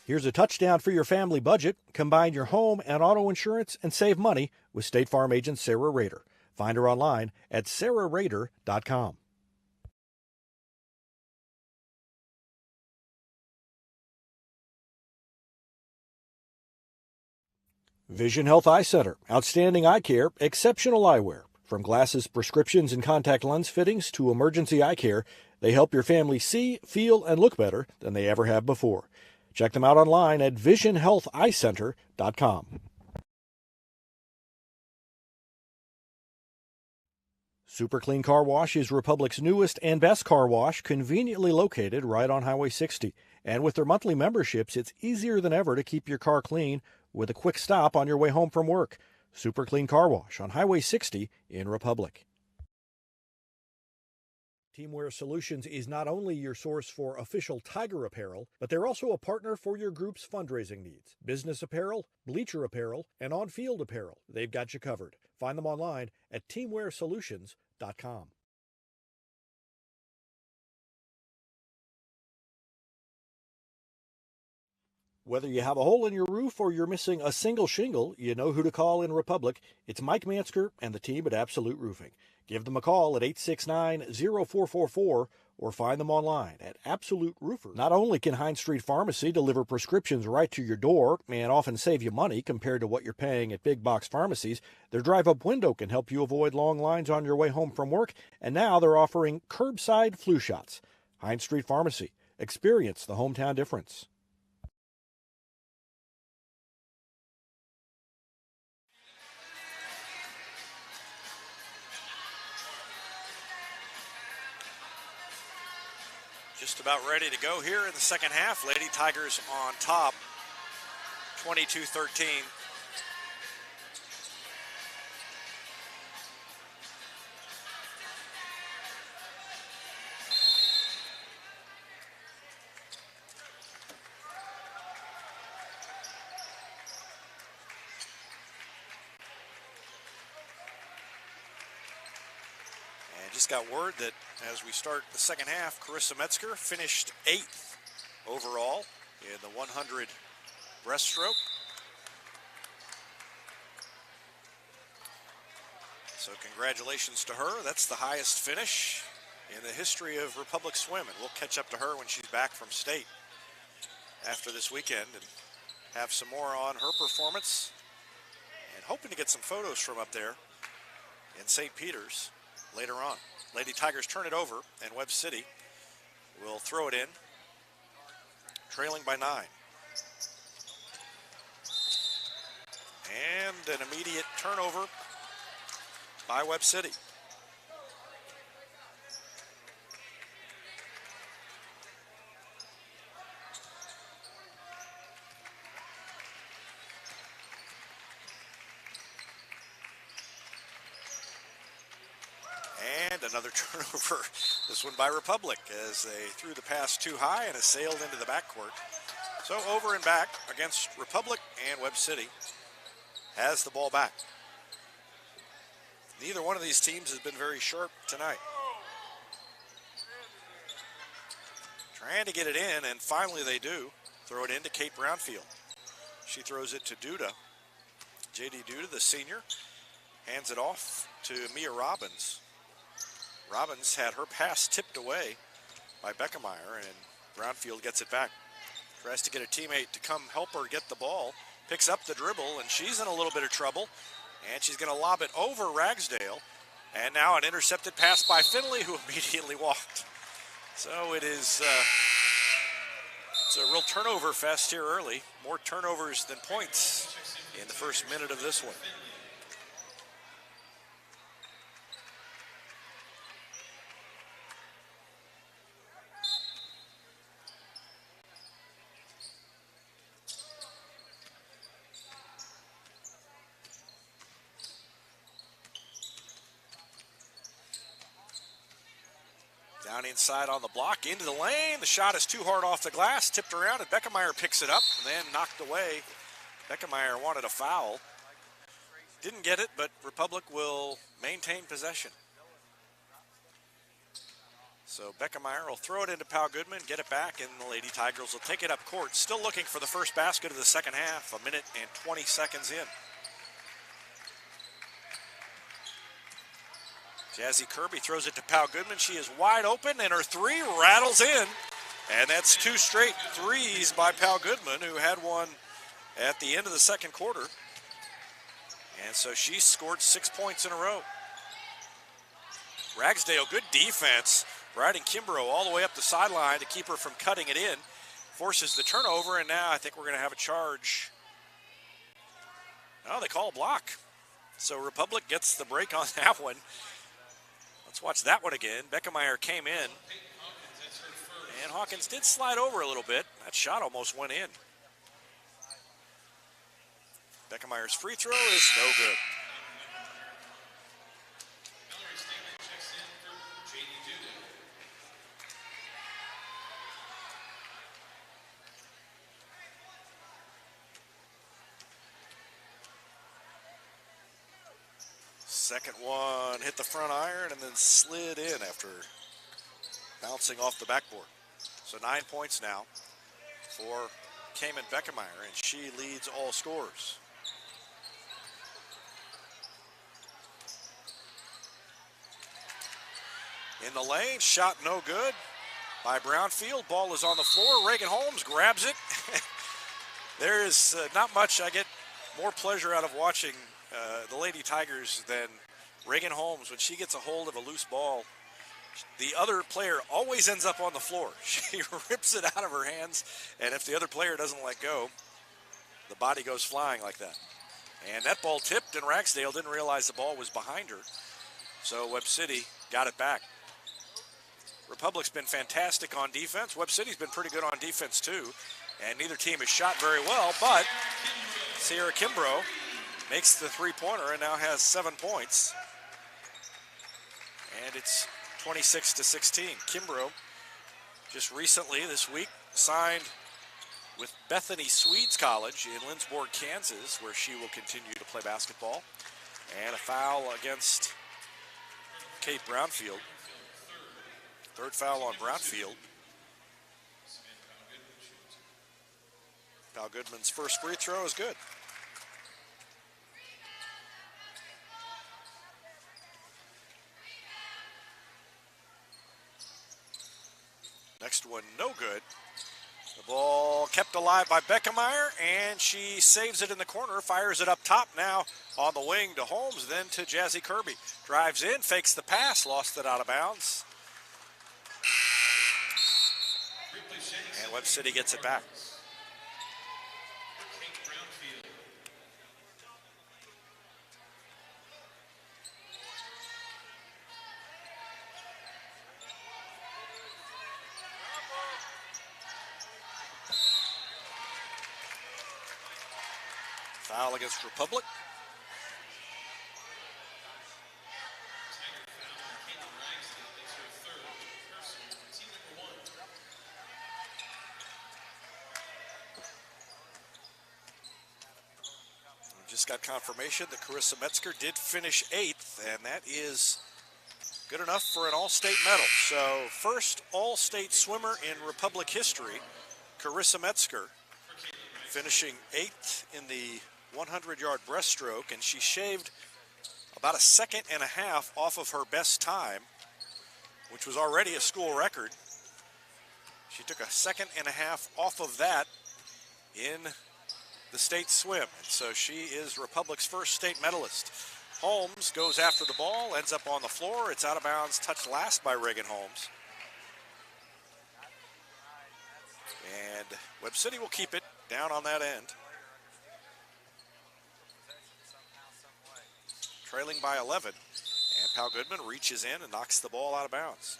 Here's a touchdown for your family budget. Combine your home and auto insurance and save money with State Farm agent Sarah Rader. Find her online at sarahrader.com. Vision Health Eye Center. Outstanding eye care, exceptional eyewear. From glasses, prescriptions, and contact lens fittings to emergency eye care, they help your family see, feel, and look better than they ever have before. Check them out online at visionhealtheyecenter.com. Super Clean Car Wash is Republic's newest and best car wash, conveniently located right on Highway 60. And with their monthly memberships, it's easier than ever to keep your car clean with a quick stop on your way home from work. Super Clean Car Wash on Highway 60 in Republic. Teamwear Solutions is not only your source for official Tiger apparel, but they're also a partner for your group's fundraising needs. Business apparel, bleacher apparel, and on-field apparel. They've got you covered. Find them online at teamwearsolutions.com. Whether you have a hole in your roof or you're missing a single shingle, you know who to call in Republic. It's Mike Mansker and the team at Absolute Roofing. Give them a call at 869-0444 or find them online at Absolute Roofer. Not only can Hines Street Pharmacy deliver prescriptions right to your door and often save you money compared to what you're paying at big box pharmacies, their drive-up window can help you avoid long lines on your way home from work, and now they're offering curbside flu shots. Hines Street Pharmacy. Experience the hometown difference. Just about ready to go here in the second half. Lady Tigers on top, 22-13. Just got word that as we start the second half, Carissa Metzger finished 8th overall in the 100 breaststroke. So congratulations to her. That's the highest finish in the history of Republic Swim, and we'll catch up to her when she's back from state after this weekend and have some more on her performance, and hoping to get some photos from up there in St. Peter's later on. Lady Tigers turn it over, and Webb City will throw it in, trailing by 9. And an immediate turnover by Webb City. And another turnover, this one by Republic, as they threw the pass too high and it sailed into the backcourt. So over and back against Republic, and Webb City has the ball back. Neither one of these teams has been very sharp tonight. Trying to get it in, and finally they do. Throw it into Kate Brownfield. She throws it to Duda. J.D. Duda, the senior, hands it off to Mia Robbins. Robbins had her pass tipped away by Beckemeyer, and Brownfield gets it back. Tries to get a teammate to come help her get the ball. picks up the dribble, and she's in a little bit of trouble. And she's going to lob it over Ragsdale. And now an intercepted pass by Finley, who immediately walked. So it is it's a real turnover fest here early. More turnovers than points in the first minute of this one. Down inside on the block, into the lane. The shot is too hard off the glass, tipped around, and Beckemeyer picks it up and then knocked away. Beckemeyer wanted a foul. Didn't get it, but Republic will maintain possession. So Beckemeyer will throw it into Pal Goodman, get it back, and the Lady Tigers will take it up court. Still looking for the first basket of the second half, 1 minute and 20 seconds in. Jazzy Kirby throws it to Pal Goodman. She is wide open, and her three rattles in. And that's 2 straight threes by Pal Goodman, who had one at the end of the second quarter. And so she scored 6 points in a row. Ragsdale, good defense, riding Kimbrough all the way up the sideline to keep her from cutting it in. Forces the turnover, and now I think we're going to have a charge. Oh, they call a block. So Republic gets the break on that one. Let's watch that one again. Beckemeyer came in, and Hawkins did slide over a little bit. That shot almost went in. Beckemeyer's free throw is no good. Second one hit the front iron and then slid in after bouncing off the backboard. So 9 points now for Cayman Beckemeyer, and she leads all scorers. In the lane, shot no good by Brownfield. Ball is on the floor. Reagan Holmes grabs it. There is not much I get more pleasure out of watching the Lady Tigers than Reagan Holmes. When she gets a hold of a loose ball, the other player always ends up on the floor. She rips it out of her hands, and if the other player doesn't let go, the body goes flying like that. And that ball tipped, and Ragsdale didn't realize the ball was behind her. So Webb City got it back. Republic's been fantastic on defense. Webb City's been pretty good on defense too. And neither team has shot very well, but Sierra Kimbrough makes the three-pointer and now has 7 points. And it's 26-16. Kimbrough just recently this week signed with Bethany Swedes College in Lindsborg, Kansas, where she will continue to play basketball. And a foul against Kate Brownfield. Third foul on Brownfield. Pal Goodman's first free throw is good. Next one, no good. The ball kept alive by Beckemeyer, and she saves it in the corner, fires it up top now on the wing to Holmes, then to Jazzy Kirby. Drives in, fakes the pass, lost it out of bounds. And Webb City gets it back. Foul against Republic. Just got confirmation that Carissa Metzger did finish 8th, and that is good enough for an All-State medal. So first All-State swimmer in Republic history, Carissa Metzger, finishing 8th in the 100-yard breaststroke, and she shaved about a second and a half off of her best time, which was already a school record. She took a second and a half off of that in the state swim, and so she is Republic's first state medalist. Holmes goes after the ball, ends up on the floor. It's out of bounds, touched last by Reagan Holmes. And Webb City will keep it down on that end. Trailing by 11. And Pal Goodman reaches in and knocks the ball out of bounds.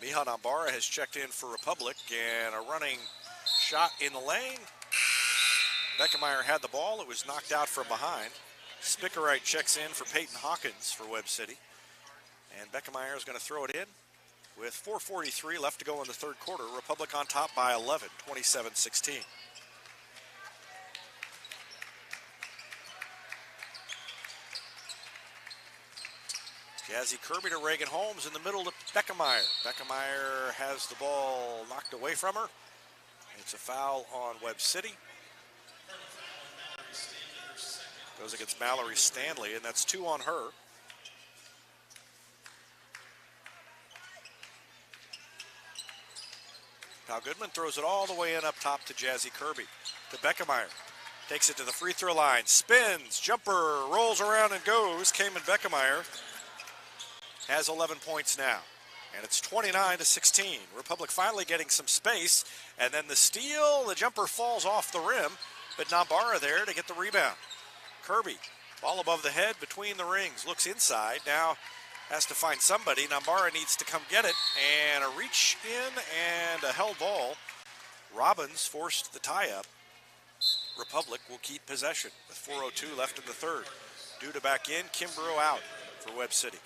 Miha Nambara has checked in for Republic, and a running shot in the lane. Beckemeyer had the ball. It was knocked out from behind. Spickerite checks in for Peyton Hawkins for Webb City. And Beckemeyer is going to throw it in with 4:43 left to go in the third quarter. Republic on top by 11, 27-16. Jazzy Kirby to Reagan Holmes in the middle to Beckemeyer. Beckemeyer has the ball knocked away from her. It's a foul on Webb City. Goes against Mallory Stanley, and that's 2 on her. Now Goodman throws it all the way in up top to Jazzy Kirby. To Beckemeyer. Takes it to the free throw line. Spins, jumper, rolls around and goes. Cayman Beckemeyer has 11 points now. And it's 29-16. Republic finally getting some space. And then the steal, the jumper falls off the rim. But Nambara there to get the rebound. Kirby, ball above the head between the rings. Looks inside. Now has to find somebody. Nambara needs to come get it. And a reach in and a held ball. Robbins forced the tie-up. Republic will keep possession with 4:02 left in the third. Duda back in, Kimbrough out for Webb City.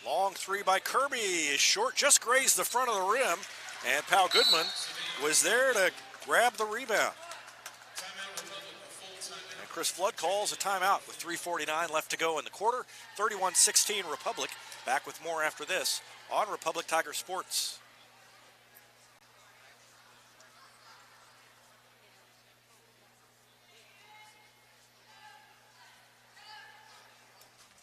Long three by Kirby is short, just grazed the front of the rim, and Pal Goodman was there to grab the rebound. And Chris Flood calls a timeout with 3:49 left to go in the quarter. 31-16 Republic. Back with more after this on Republic Tiger Sports.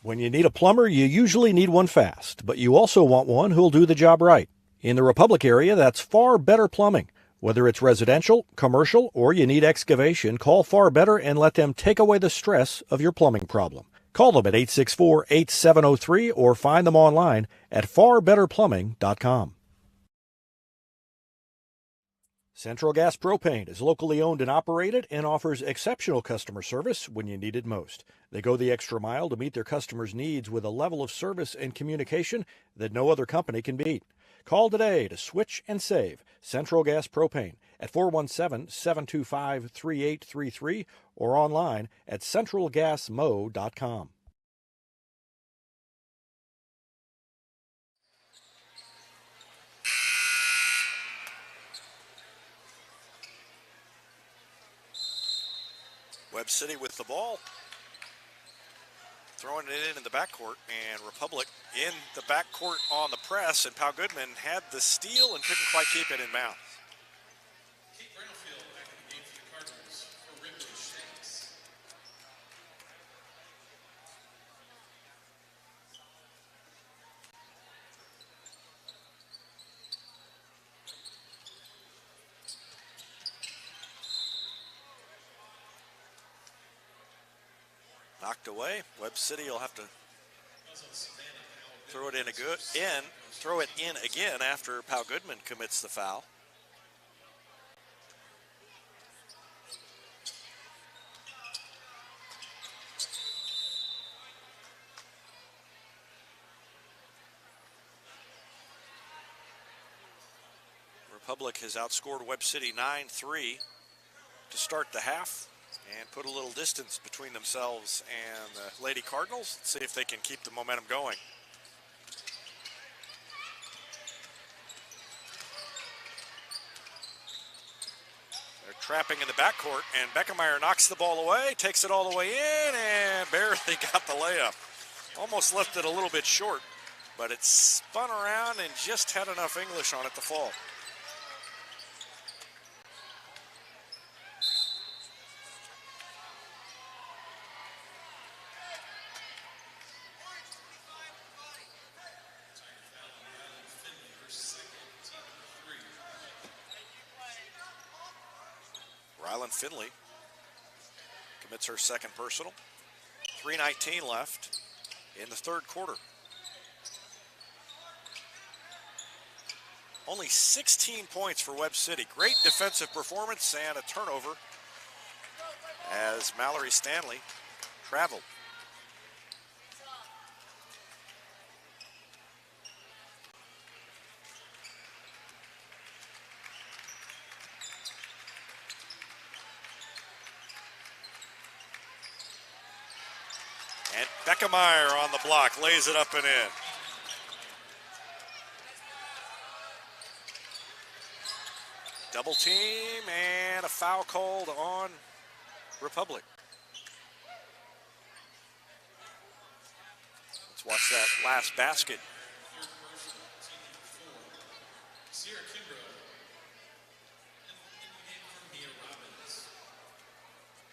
When you need a plumber, you usually need one fast, but you also want one who'll do the job right. In the Republic area, that's Far Better Plumbing. Whether it's residential, commercial, or you need excavation, call Far Better and let them take away the stress of your plumbing problem. Call them at 864-8703 or find them online at farbetterplumbing.com. Central Gas Propane is locally owned and operated and offers exceptional customer service when you need it most. They go the extra mile to meet their customers' needs with a level of service and communication that no other company can beat. Call today to switch and save Central Gas Propane at 417-725-3833 or online at centralgasmo.com. Webb City with the ball. Throwing it in the backcourt, and Republic in the backcourt on the press, and Pal Goodman had the steal and couldn't quite keep it in bounds. Kate Brownfield back in the game for the Cardinals for Ripley Shanks. Knocked away. Webb City will have to throw it in again after Pal Goodman commits the foul. Republic has outscored Webb City 9-3 to start the half and put a little distance between themselves and the Lady Cardinals. Let's see if they can keep the momentum going. They're trapping in the backcourt, and Beckemeyer knocks the ball away, takes it all the way in, and barely got the layup. Almost left it a little bit short. but it spun around and just had enough English on it to fall. Rylan Finley commits her second personal. 3:19 left in the third quarter. Only 16 points for Webb City. Great defensive performance and a turnover as Mallory Stanley traveled. And Beckemeyer on the block, lays it up and in. Double team and a foul called on Republic. Let's watch that last basket.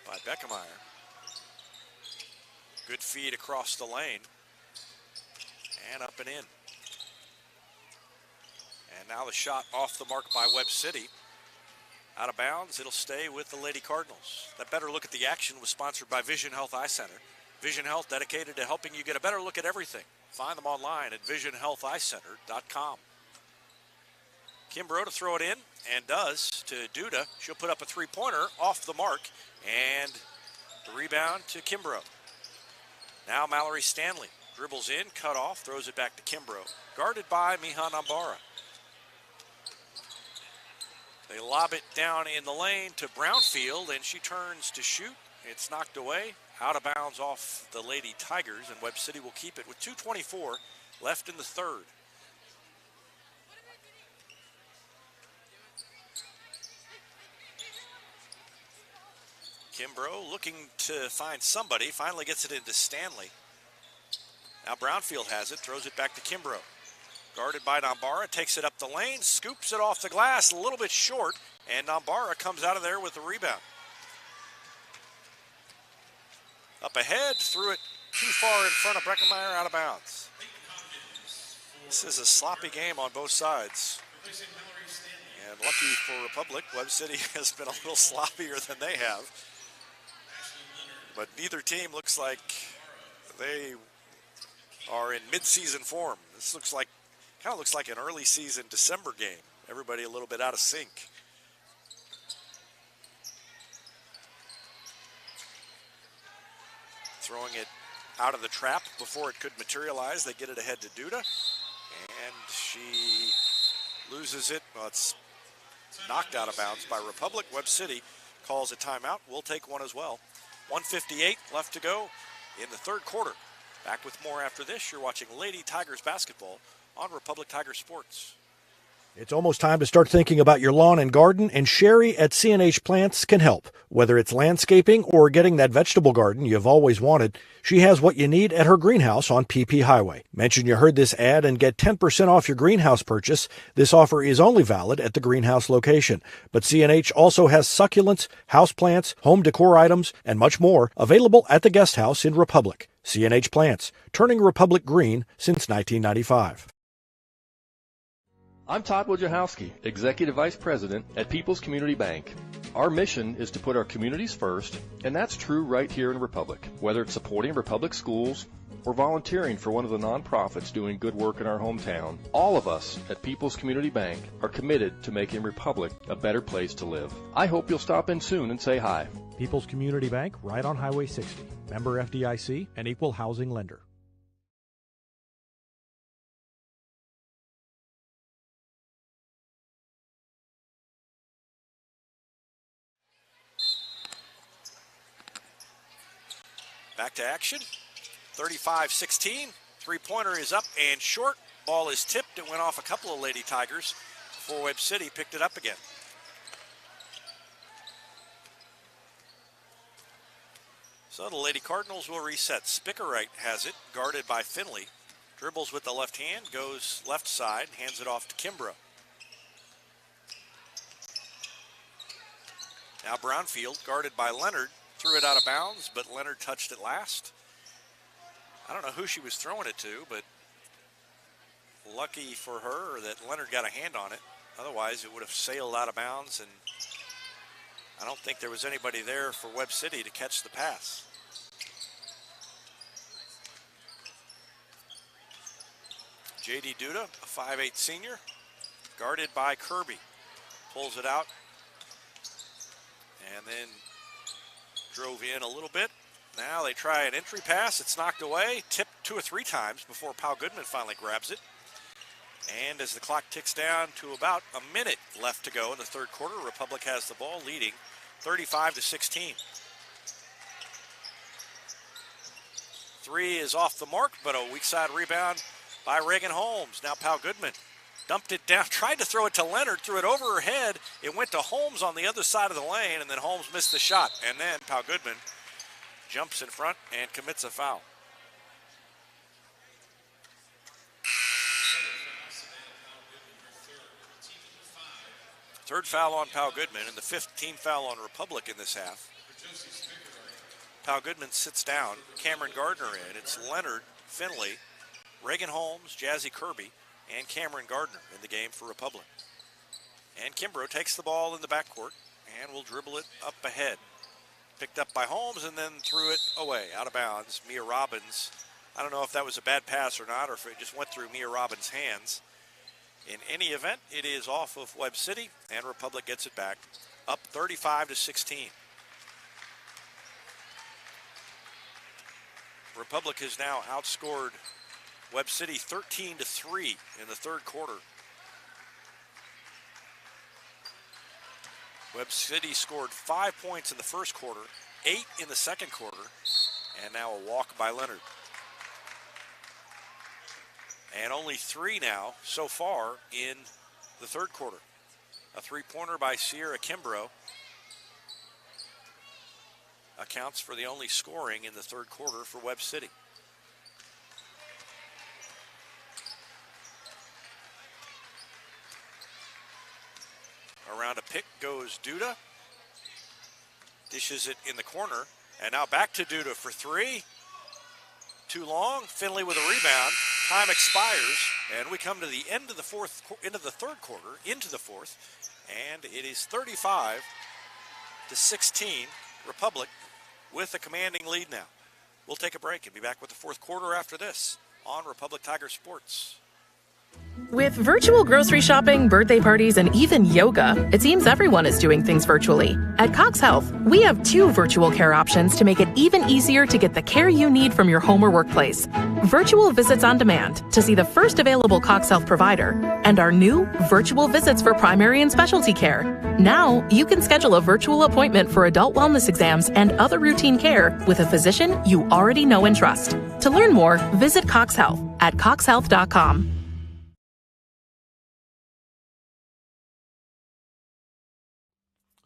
By Beckemeyer. Good feed across the lane. And up and in. And now the shot off the mark by Webb City. Out of bounds, it'll stay with the Lady Cardinals. That better look at the action was sponsored by Vision Health Eye Center. Vision Health, dedicated to helping you get a better look at everything. Find them online at visionhealtheyecenter.com. Kimbrough to throw it in, and does to Duda. She'll put up a three-pointer off the mark, and the rebound to Kimbrough. Now Mallory Stanley dribbles in, cut off, throws it back to Kimbrough. Guarded by Miha Nambara. They lob it down in the lane to Brownfield, and she turns to shoot. It's knocked away, out of bounds off the Lady Tigers, and Webb City will keep it with 2:24 left in the third. Kimbrough looking to find somebody, finally gets it into Stanley. Now Brownfield has it, throws it back to Kimbrough. Guarded by Nambara, takes it up the lane, scoops it off the glass, a little bit short, and Nambara comes out of there with the rebound. Up ahead, threw it too far in front of Beckemeyer, out of bounds. This is a sloppy game on both sides. And lucky for Republic, Webb City has been a little sloppier than they have. But neither team looks like they are in mid-season form. This looks like, kind of looks like an early season December game. Everybody a little bit out of sync. Throwing it out of the trap before it could materialize. They get it ahead to Duda, and she loses it. Well, it's knocked out of bounds by Republic. Webb City calls a timeout. We'll take one as well. 1:58 left to go in the third quarter. Back with more after this. You're watching Lady Tigers basketball on Republic Tiger Sports. It's almost time to start thinking about your lawn and garden, and Sherry at C&H Plants can help. Whether it's landscaping or getting that vegetable garden you've always wanted, she has what you need at her greenhouse on PP Highway. Mention you heard this ad and get 10% off your greenhouse purchase. This offer is only valid at the greenhouse location. But C&H also has succulents, houseplants, home decor items, and much more available at the guest house in Republic. C&H Plants, turning Republic green since 1995. I'm Todd Wojciechowski, Executive Vice President at People's Community Bank. Our mission is to put our communities first, and that's true right here in Republic. Whether it's supporting Republic schools or volunteering for one of the nonprofits doing good work in our hometown, all of us at People's Community Bank are committed to making Republic a better place to live. I hope you'll stop in soon and say hi. People's Community Bank, right on Highway 60. Member FDIC, an equal housing lender. Back to action. 35-16. Three-pointer is up and short. Ball is tipped. It went off a couple of Lady Tigers before Webb City picked it up again. So the Lady Cardinals will reset. Spickerite has it, guarded by Finley. Dribbles with the left hand, goes left side, hands it off to Kimbrough. Now Brownfield, guarded by Leonard, threw it out of bounds, but Leonard touched it last. I don't know who she was throwing it to, but lucky for her that Leonard got a hand on it. Otherwise, it would have sailed out of bounds, and I don't think there was anybody there for Webb City to catch the pass. J.D. Duda, a 5'8" senior, guarded by Kirby. Pulls it out, and then drove in a little bit. Now they try an entry pass. It's knocked away, tipped 2 or 3 times before Powell Goodman finally grabs it. And as the clock ticks down to about a minute left to go in the third quarter, Republic has the ball, leading 35-16. 3 is off the mark, but a weak side rebound by Reagan Holmes. Now Powell Goodman dumped it down, tried to throw it to Leonard, threw it over her head. It went to Holmes on the other side of the lane, and then Holmes missed the shot. And then Powell Goodman jumps in front and commits a foul. Third foul on Powell Goodman, and the 5th team foul on Republic in this half. Powell Goodman sits down. Cameron Gardner in. It's Leonard, Finley, Reagan Holmes, Jazzy Kirby, and Cameron Gardner in the game for Republic. And Kimbrough takes the ball in the backcourt and will dribble it up ahead. Picked up by Holmes and then threw it away, out of bounds. Mia Robbins, I don't know if that was a bad pass or not, or if it just went through Mia Robbins' hands. In any event, it is off of Webb City, and Republic gets it back, up 35-16. Republic has now outscored Webb City 13-3 in the third quarter. Webb City scored 5 points in the first quarter, 8 in the second quarter, and now a walk by Leonard. And only 3 now so far in the third quarter. A 3-pointer by Sierra Kimbrough accounts for the only scoring in the third quarter for Webb City. Around a pick goes Duda. Dishes it in the corner. And now back to Duda for 3. Too long. Finley with a rebound. Time expires. And we come to the end of the third quarter, into the fourth. And it is 35-16. Republic with a commanding lead now. We'll take a break and be back with the fourth quarter after this on Republic Tiger Sports. With virtual grocery shopping, birthday parties, and even yoga, it seems everyone is doing things virtually. At Cox Health, we have 2 virtual care options to make it even easier to get the care you need from your home or workplace. Virtual visits on demand to see the first available Cox Health provider, and our new virtual visits for primary and specialty care. Now, you can schedule a virtual appointment for adult wellness exams and other routine care with a physician you already know and trust. To learn more, visit Cox Health at coxhealth.com.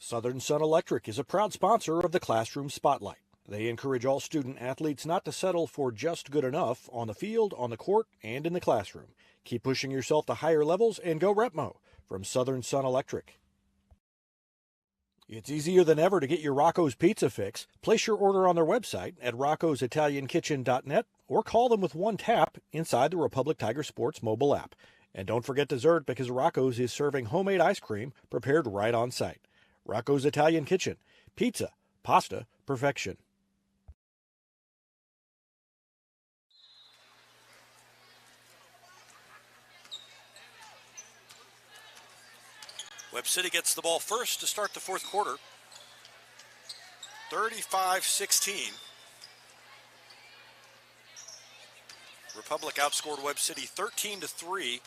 Southern Sun Electric is a proud sponsor of the Classroom Spotlight. They encourage all student athletes not to settle for just good enough on the field, on the court, and in the classroom. Keep pushing yourself to higher levels and go Repmo from Southern Sun Electric. It's easier than ever to get your Rocco's Pizza fix. Place your order on their website at roccositaliankitchen.net or call them with one tap inside the Republic Tiger Sports mobile app. And don't forget dessert, because Rocco's is serving homemade ice cream prepared right on site. Rocco's Italian Kitchen. Pizza, pasta, perfection. Webb City gets the ball first to start the fourth quarter. 35-16. Republic outscored Webb City 13-3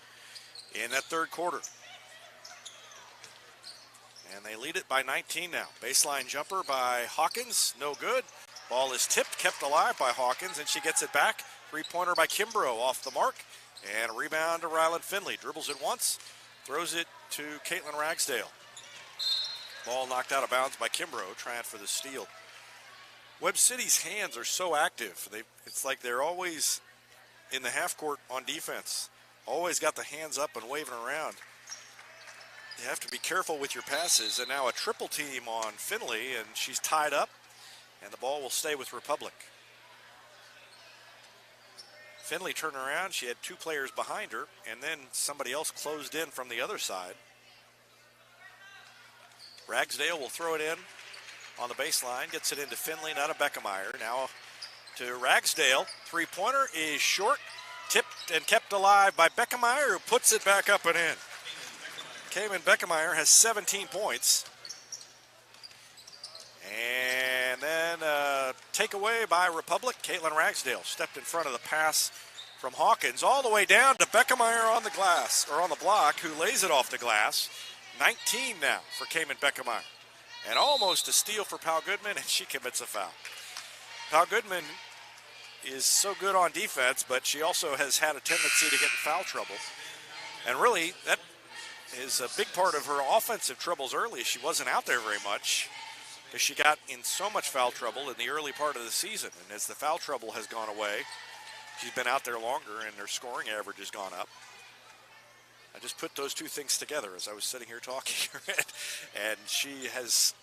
in that third quarter. And they lead it by 19 now. Baseline jumper by Hawkins, no good. Ball is tipped, kept alive by Hawkins, and she gets it back. 3-pointer by Kimbrough off the mark. And a rebound to Ryland Finley. Dribbles it once, throws it to Caitlin Ragsdale. Ball knocked out of bounds by Kimbrough, trying for the steal. Webb City's hands are so active. It's like they're always in the half court on defense. Always got the hands up and waving around. You have to be careful with your passes. And now a triple team on Finley, and she's tied up, and the ball will stay with Republic. Finley turned around. She had two players behind her, and then somebody else closed in from the other side. Ragsdale will throw it in on the baseline, gets it into Finley, not a Beckemeyer. Now to Ragsdale. Three-pointer is short, tipped and kept alive by Beckemeyer, who puts it back up and in. Cayman Beckemeyer has 17 points. And then takeaway by Republic. Caitlin Ragsdale stepped in front of the pass from Hawkins all the way down to Beckemeyer on the glass, or on the block, who lays it off the glass. 19 now for Cayman Beckemeyer. And almost a steal for Pal Goodman, and she commits a foul. Pal Goodman is so good on defense, but she also has had a tendency to get in foul trouble. And really, that is a big part of her offensive troubles early. She wasn't out there very much because she got in so much foul trouble in the early part of the season. And as the foul trouble has gone away, she's been out there longer and her scoring average has gone up. I just put those two things together as I was sitting here talking. And she has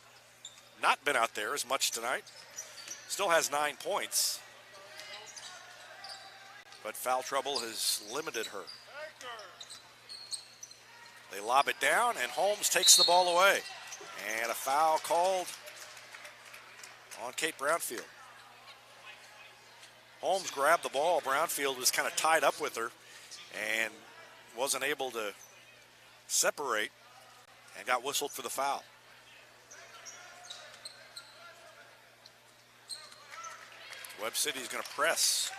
not been out there as much tonight. Still has 9 points. But foul trouble has limited her. They lob it down, and Holmes takes the ball away. And a foul called on Kate Brownfield. Holmes grabbed the ball. Brownfield was kind of tied up with her and wasn't able to separate and got whistled for the foul. Webb City is going to press.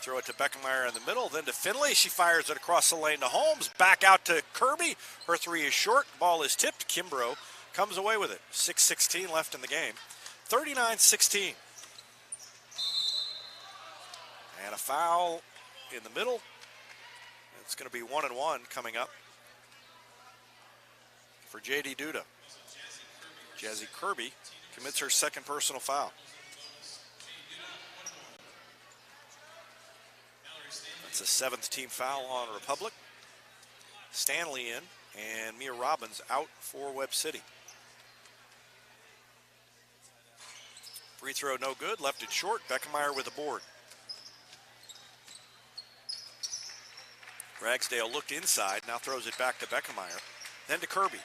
Throw it to Beckemeyer in the middle, then to Finley. She fires it across the lane to Holmes. Back out to Kirby. Her three is short. Ball is tipped. Kimbrough comes away with it. 6:16 left in the game. 39-16. And a foul in the middle. It's going to be 1-1 coming up for J.D. Duda. Jazzy Kirby commits her second personal foul. It's a seventh team foul on Republic. Stanley in, and Mia Robbins out for Webb City. Free throw no good, left it short. Beckemeyer with the board. Ragsdale looked inside, now throws it back to Beckemeyer. Then to Kirby.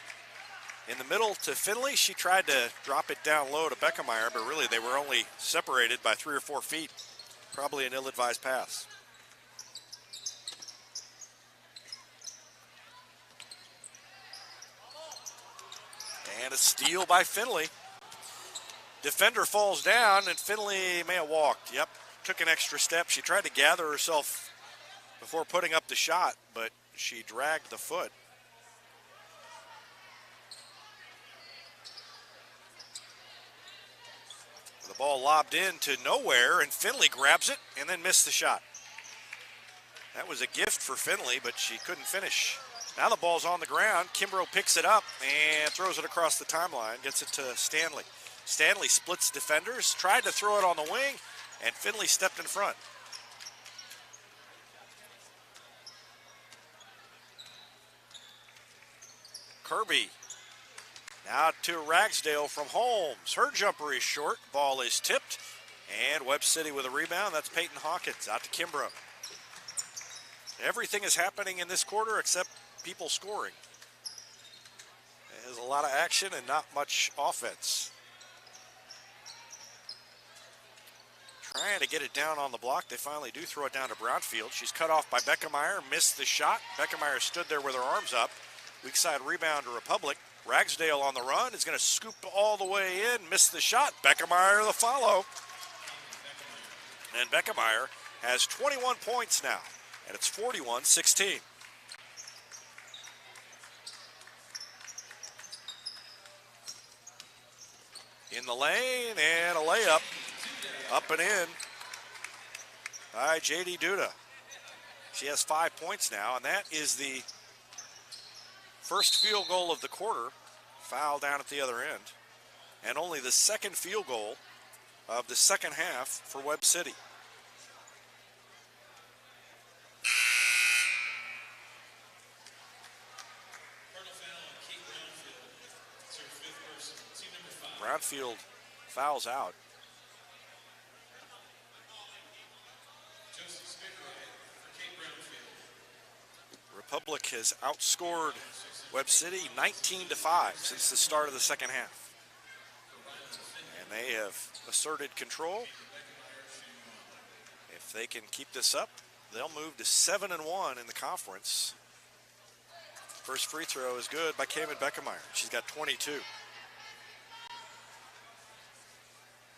In the middle to Finley. She tried to drop it down low to Beckemeyer, but really they were only separated by 3 or 4 feet. Probably an ill-advised pass. And a steal by Finley. Defender falls down, and Finley may have walked. Yep, took an extra step. She tried to gather herself before putting up the shot, but she dragged the foot. The ball lobbed in to nowhere, and Finley grabs it and then missed the shot. That was a gift for Finley, but she couldn't finish. Now the ball's on the ground. Kimbrough picks it up and throws it across the timeline, gets it to Stanley. Stanley splits defenders, tried to throw it on the wing, and Finley stepped in front. Kirby. Now to Ragsdale from Holmes. Her jumper is short. Ball is tipped. And Webb City with a rebound. That's Peyton Hawkins. Out to Kimbrough. Everything is happening in this quarter except people scoring. There's a lot of action and not much offense. Trying to get it down on the block. They finally do throw it down to Brownfield. She's cut off by Beckemeyer. Missed the shot. Beckemeyer stood there with her arms up. Weak side rebound to Republic. Ragsdale on the run is going to scoop all the way in. Missed the shot. Beckemeyer the follow. And Beckemeyer has 21 points now. And it's 41-16. In the lane, and a layup. Up and in by J.D. Duda. She has 5 points now, and that is the first field goal of the quarter Foul down at the other end. And only the second field goal of the second half for Webb City. Brownfield fouls out. Republic has outscored Webb City 19-5 since the start of the second half. And they have asserted control. If they can keep this up, they'll move to 7-1 in the conference. First free throw is good by Cayman Beckemeyer. She's got 22.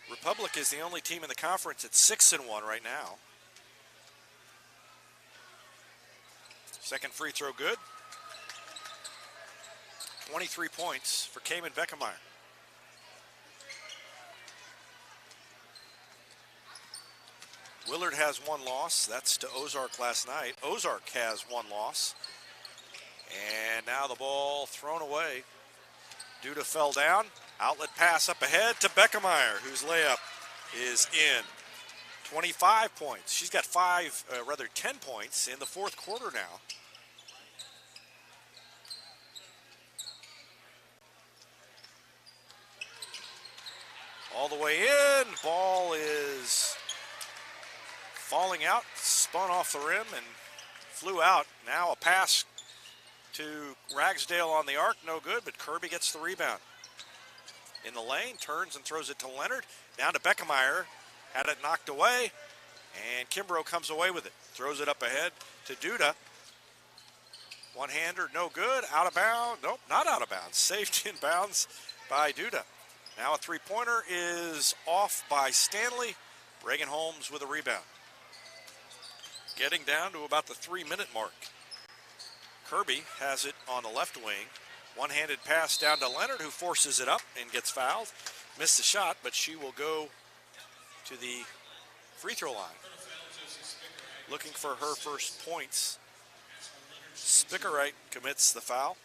Republic is the only team in the conference at 6-1 right now. Second free throw good. 23 points for Cayman Beckemeyer. Willard has one loss. That's to Ozark last night. Ozark has one loss. And now the ball thrown away. Duda fell down. Outlet pass up ahead to Beckemeyer, whose layup is in. 25 points. She's got 10 points in the fourth quarter now. All the way in. Ball is falling out, spun off the rim and flew out. Now a pass to Ragsdale on the arc, no good, but Kirby gets the rebound. In the lane, turns and throws it to Leonard. Down to Beckemeyer, had it knocked away, and Kimbrough comes away with it. Throws it up ahead to Duda. One-hander, no good, out of bounds. Nope, not out of bounds. Saved in bounds by Duda. Now a three-pointer is off by Stanley. Reagan Holmes with a rebound. Getting down to about the 3-minute mark. Kirby has it on the left wing. One-handed pass down to Leonard, who forces it up and gets fouled. Missed the shot, but she will go to the free throw line. Looking for her first points. Spickerite commits the foul.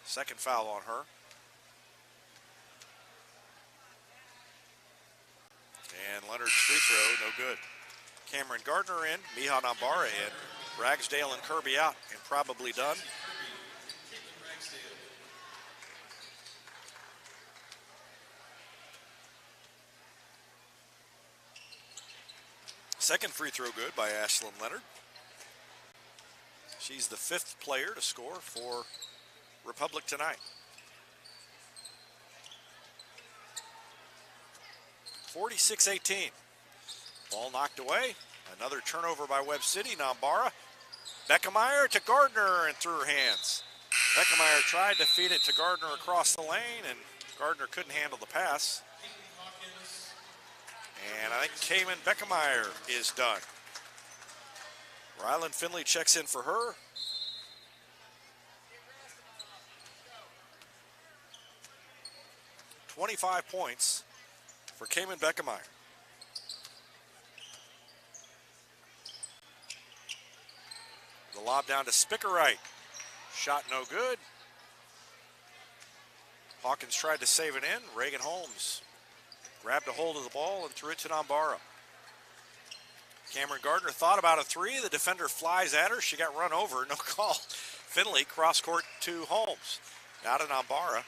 Second foul on her. And Leonard's free throw, no good. Cameron Gardner in, Miha Nambara in. Ragsdale and Kirby out and probably done. Second free throw good by Ashlyn Leonard. She's the fifth player to score for Republic tonight. 46-18. Ball knocked away. Another turnover by Webb City. Nambara. Beckemeyer to Gardner and through her hands. Beckemeyer tried to feed it to Gardner across the lane, and Gardner couldn't handle the pass. And I think Cayman Beckemeyer is done. Ryland Finley checks in for her. .25 points for Cayman Beckemeyer. The lob down to Spickerite. Shot no good. Hawkins tried to save it in. Reagan Holmes grabbed a hold of the ball and threw it to Nambara. Cameron Gardner thought about a three. The defender flies at her. She got run over. No call. Finley cross court to Holmes. Now to Nambara.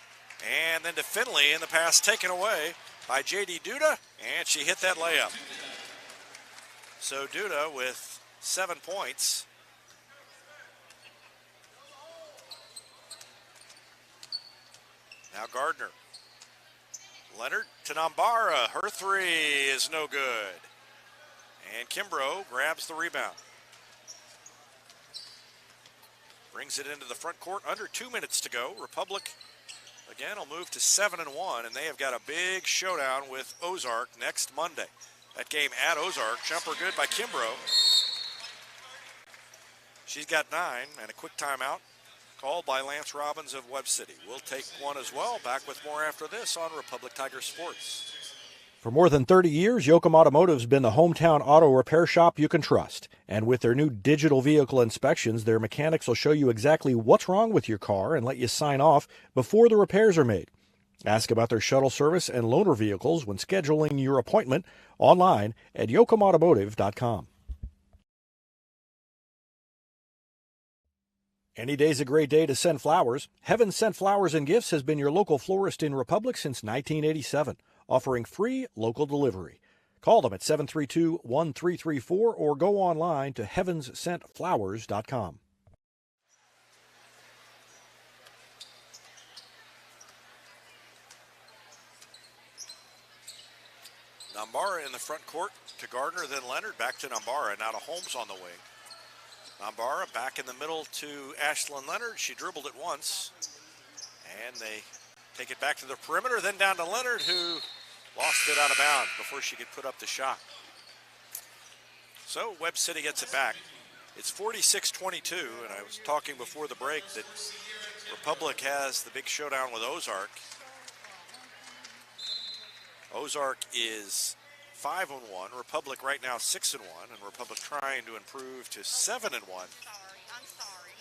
And then to Finley, and the pass taken away by J.D. Duda. And she hit that layup. So Duda with 7 points. Now Gardner. Leonard to Nambara. Her three is no good. And Kimbrough grabs the rebound. Brings it into the front court. Under 2 minutes to go. Republic, again, will move to 7-1, and they have got a big showdown with Ozark next Monday. That game at Ozark. Jumper good by Kimbrough. She's got 9, and a quick timeout called by Lance Robbins of Webb City. We'll take one as well. Back with more after this on Republic Tiger Sports. For more than 30 years, Yoakum Automotive's been the hometown auto repair shop you can trust. And with their new digital vehicle inspections, their mechanics will show you exactly what's wrong with your car and let you sign off before the repairs are made. Ask about their shuttle service and loaner vehicles when scheduling your appointment online at yoakumautomotive.com. Any day's a great day to send flowers. Heaven Sent Flowers and Gifts has been your local florist in Republic since 1987, offering free local delivery. Call them at 732-1334 or go online to heavenssentflowers.com. Nambara in the front court to Gardner, then Leonard, back to Nambara. Now to Holmes on the wing. Nambara back in the middle to Ashlyn Leonard. She dribbled it once, and they take it back to the perimeter, then down to Leonard, who lost it out of bounds before she could put up the shot. So Webb City gets it back. It's 46-22, and I was talking before the break that Republic has the big showdown with Ozark. Ozark is 5-1. Republic right now 6-1, and Republic trying to improve to 7-1. I'm sorry.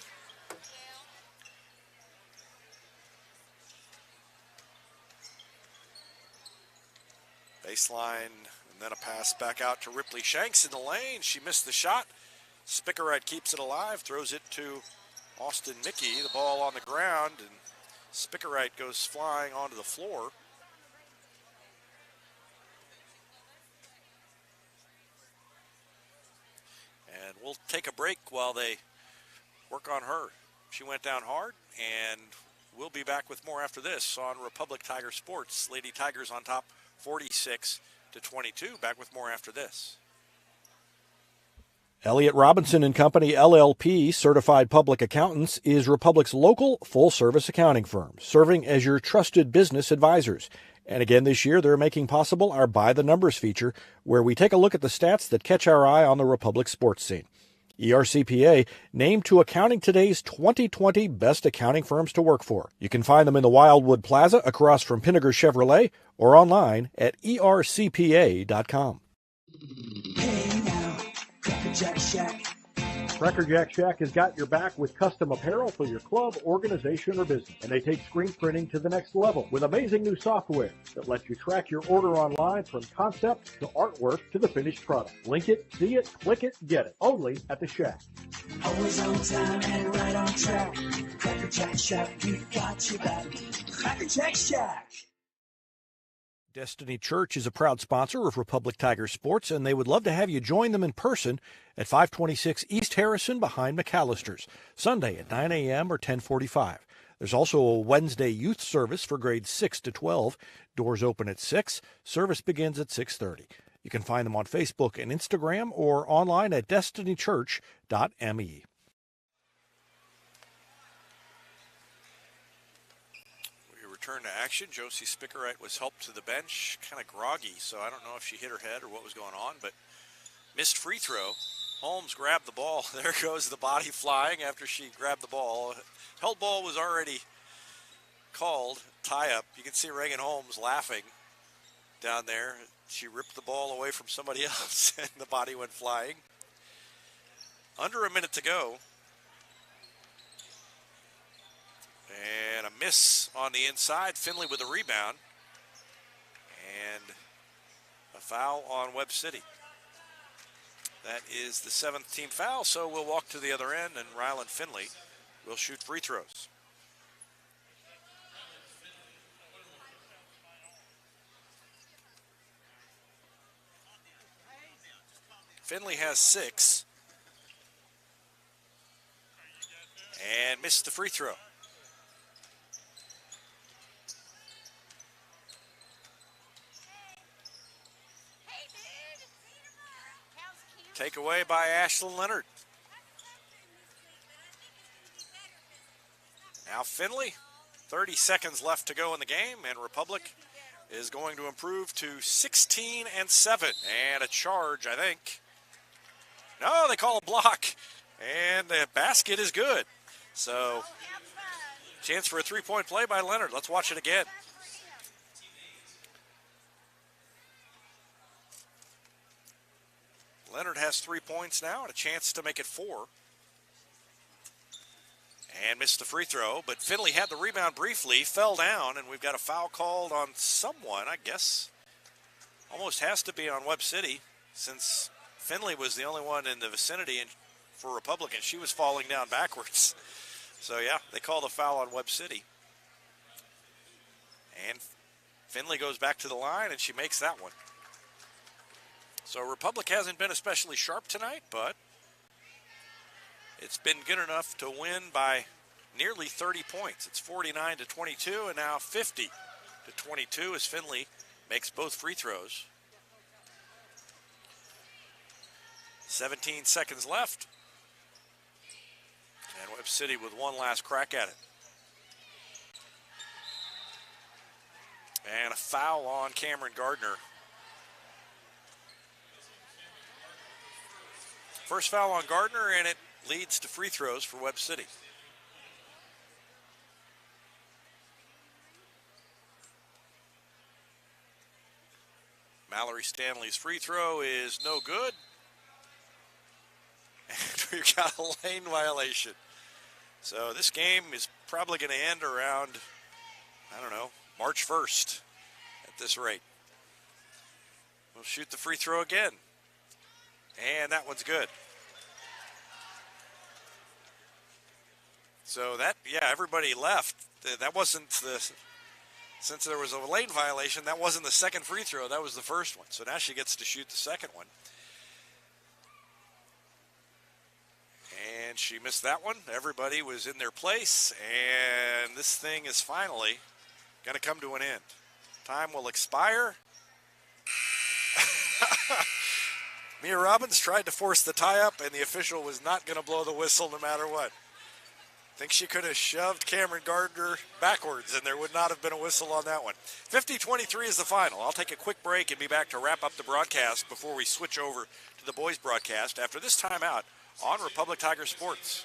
Baseline, and then a pass back out to Ripley Shanks in the lane. She missed the shot. Spickerite keeps it alive, throws it to Austin Mickey. The ball on the ground, and Spickerite goes flying onto the floor. And we'll take a break while they work on her. She went down hard, and we'll be back with more after this on Republic Tiger Sports. Lady Tigers on top, 46-22. Back with more after this. Elliott Robinson and Company, LLP, Certified Public Accountants, is Republic's local full-service accounting firm, serving as your trusted business advisors. And again this year, they're making possible our By the Numbers feature, where we take a look at the stats that catch our eye on the Republic sports scene. ERCPA named to Accounting Today's 2020 Best Accounting Firms to Work For. You can find them in the Wildwood Plaza across from Pinnaker Chevrolet or online at ercpa.com. Hey now, Cracker Jack Shack. Cracker Jack Shack has got your back with custom apparel for your club, organization, or business. And they take screen printing to the next level with amazing new software that lets you track your order online from concept to artwork to the finished product. Link it, see it, click it, get it. Only at the Shack. Always on time and right on track. Cracker Jack Shack, we've got you back. Cracker Jack Shack. Destiny Church is a proud sponsor of Republic Tiger Sports, and they would love to have you join them in person at 526 East Harrison behind McAllister's, Sunday at 9 a.m. or 10:45. There's also a Wednesday youth service for grades 6 to 12. Doors open at 6. Service begins at 6:30. You can find them on Facebook and Instagram or online at destinychurch.me. Return to action. Josie Spickerite was helped to the bench, kind of groggy, so I don't know if she hit her head or what was going on, but missed free throw. Holmes grabbed the ball. There goes the body flying after she grabbed the ball. Held ball was already called, tie up. You can see Reagan Holmes laughing down there. She ripped the ball away from somebody else and the body went flying. Under a minute to go. And a miss on the inside. Finley with a rebound. And a foul on Webb City. That is the 7th team foul, so we'll walk to the other end, and Ryland Finley will shoot free throws. Finley has 6. And missed the free throw. Takeaway by Ashlyn Leonard. Now Finley, 30 seconds left to go in the game, and Republic is going to improve to 16-7. And a charge, I think. No, they call a block, and the basket is good. So, chance for a three-point play by Leonard. Let's watch it again. Leonard has 3 points now and a chance to make it 4. And missed the free throw, but Finley had the rebound briefly, fell down, and we've got a foul called on someone, I guess. Almost has to be on Webb City, since Finley was the only one in the vicinity for Republican. She was falling down backwards. So, yeah, they called a foul on Webb City. And Finley goes back to the line, and she makes that one. So Republic hasn't been especially sharp tonight, but it's been good enough to win by nearly 30 points. It's 49-22, and now 50-22 as Finley makes both free throws. 17 seconds left. And Webb City with one last crack at it. And a foul on Cameron Gardner. First foul on Gardner, and it leads to free throws for Webb City. Mallory Stanley's free throw is no good. And we've got a lane violation. So this game is probably going to end around, I don't know, March 1st at this rate. We'll shoot the free throw again. And that one's good. So that, yeah, everybody left. That wasn't the, since there was a lane violation, that wasn't the second free throw, that was the first one. So now she gets to shoot the second one. And she missed that one. Everybody was in their place, and this thing is finally going to come to an end. Time will expire. Mia Robbins tried to force the tie-up, and the official was not going to blow the whistle no matter what. I think she could have shoved Cameron Gardner backwards, and there would not have been a whistle on that one. 50-23 is the final. I'll take a quick break and be back to wrap up the broadcast before we switch over to the boys' broadcast after this timeout on Republic Tiger Sports.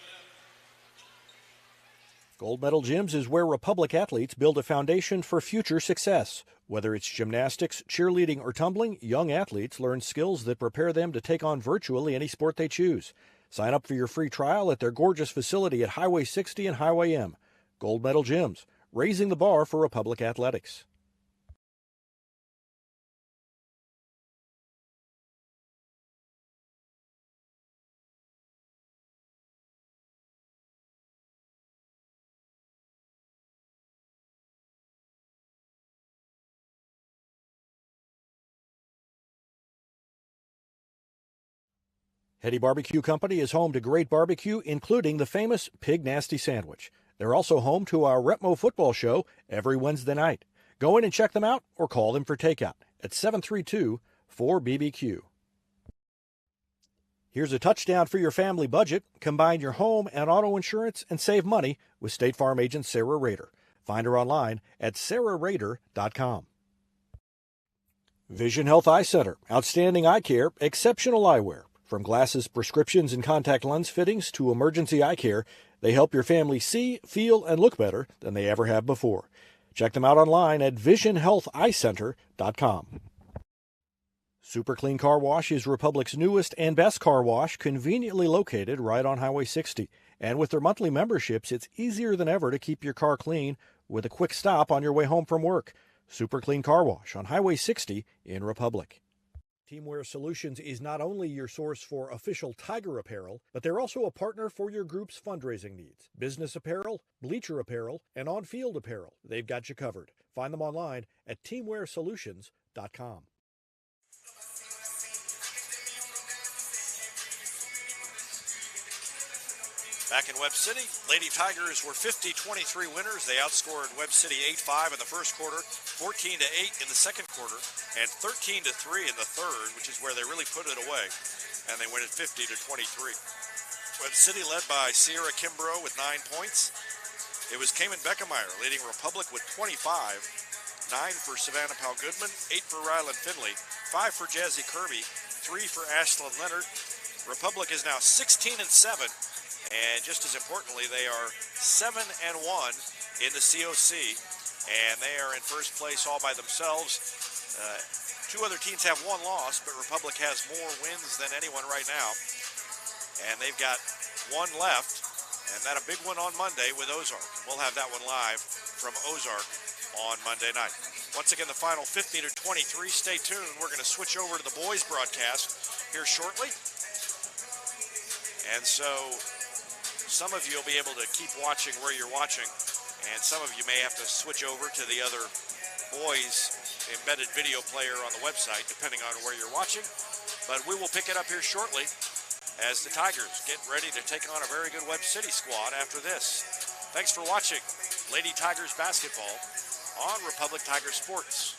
Gold Medal Gyms is where Republic athletes build a foundation for future success. Whether it's gymnastics, cheerleading, or tumbling, young athletes learn skills that prepare them to take on virtually any sport they choose. Sign up for your free trial at their gorgeous facility at Highway 60 and Highway M. Gold Medal Gyms, raising the bar for Republic athletics. Hetty Barbecue Company is home to great barbecue, including the famous Pig Nasty Sandwich. They're also home to our Retmo football show every Wednesday night. Go in and check them out or call them for takeout at 732-4BBQ. Here's a touchdown for your family budget. Combine your home and auto insurance and save money with State Farm agent Sarah Rader. Find her online at sarahrader.com. Vision Health Eye Center. Outstanding eye care, exceptional eyewear. From glasses, prescriptions, and contact lens fittings to emergency eye care, they help your family see, feel, and look better than they ever have before. Check them out online at visionhealtheyecenter.com. Super Clean Car Wash is Republic's newest and best car wash, conveniently located right on Highway 60. And with their monthly memberships, it's easier than ever to keep your car clean with a quick stop on your way home from work. Super Clean Car Wash on Highway 60 in Republic. Teamwear Solutions is not only your source for official Tiger apparel, but they're also a partner for your group's fundraising needs. Business apparel, bleacher apparel, and on-field apparel. They've got you covered. Find them online at teamwearsolutions.com. Back in Webb City, Lady Tigers were 50-23 winners. They outscored Webb City 8-5 in the first quarter, 14-8 in the second quarter, and 13-3 in the third, which is where they really put it away. And they win it 50-23. Webb City led by Sierra Kimbrough with 9 points. It was Cayman Beckemeyer leading Republic with 25, 9 for Savannah Powell Goodman, 8 for Ryland Finley, 5 for Jazzy Kirby, 3 for Ashlyn Leonard. Republic is now 16-7. And just as importantly, they are 7-1 in the COC, and they are in first place all by themselves. Two other teams have one loss, but Republic has more wins than anyone right now. And they've got one left, and that a big one on Monday with Ozark. We'll have that one live from Ozark on Monday night. Once again, the final 15 to 23. Stay tuned. We're going to switch over to the boys broadcast here shortly. And so some of you will be able to keep watching where you're watching, and some of you may have to switch over to the other boys embedded video player on the website, depending on where you're watching. But we will pick it up here shortly as the Tigers get ready to take on a very good Webb City squad after this. Thanks for watching Lady Tigers basketball on Republic Tiger Sports.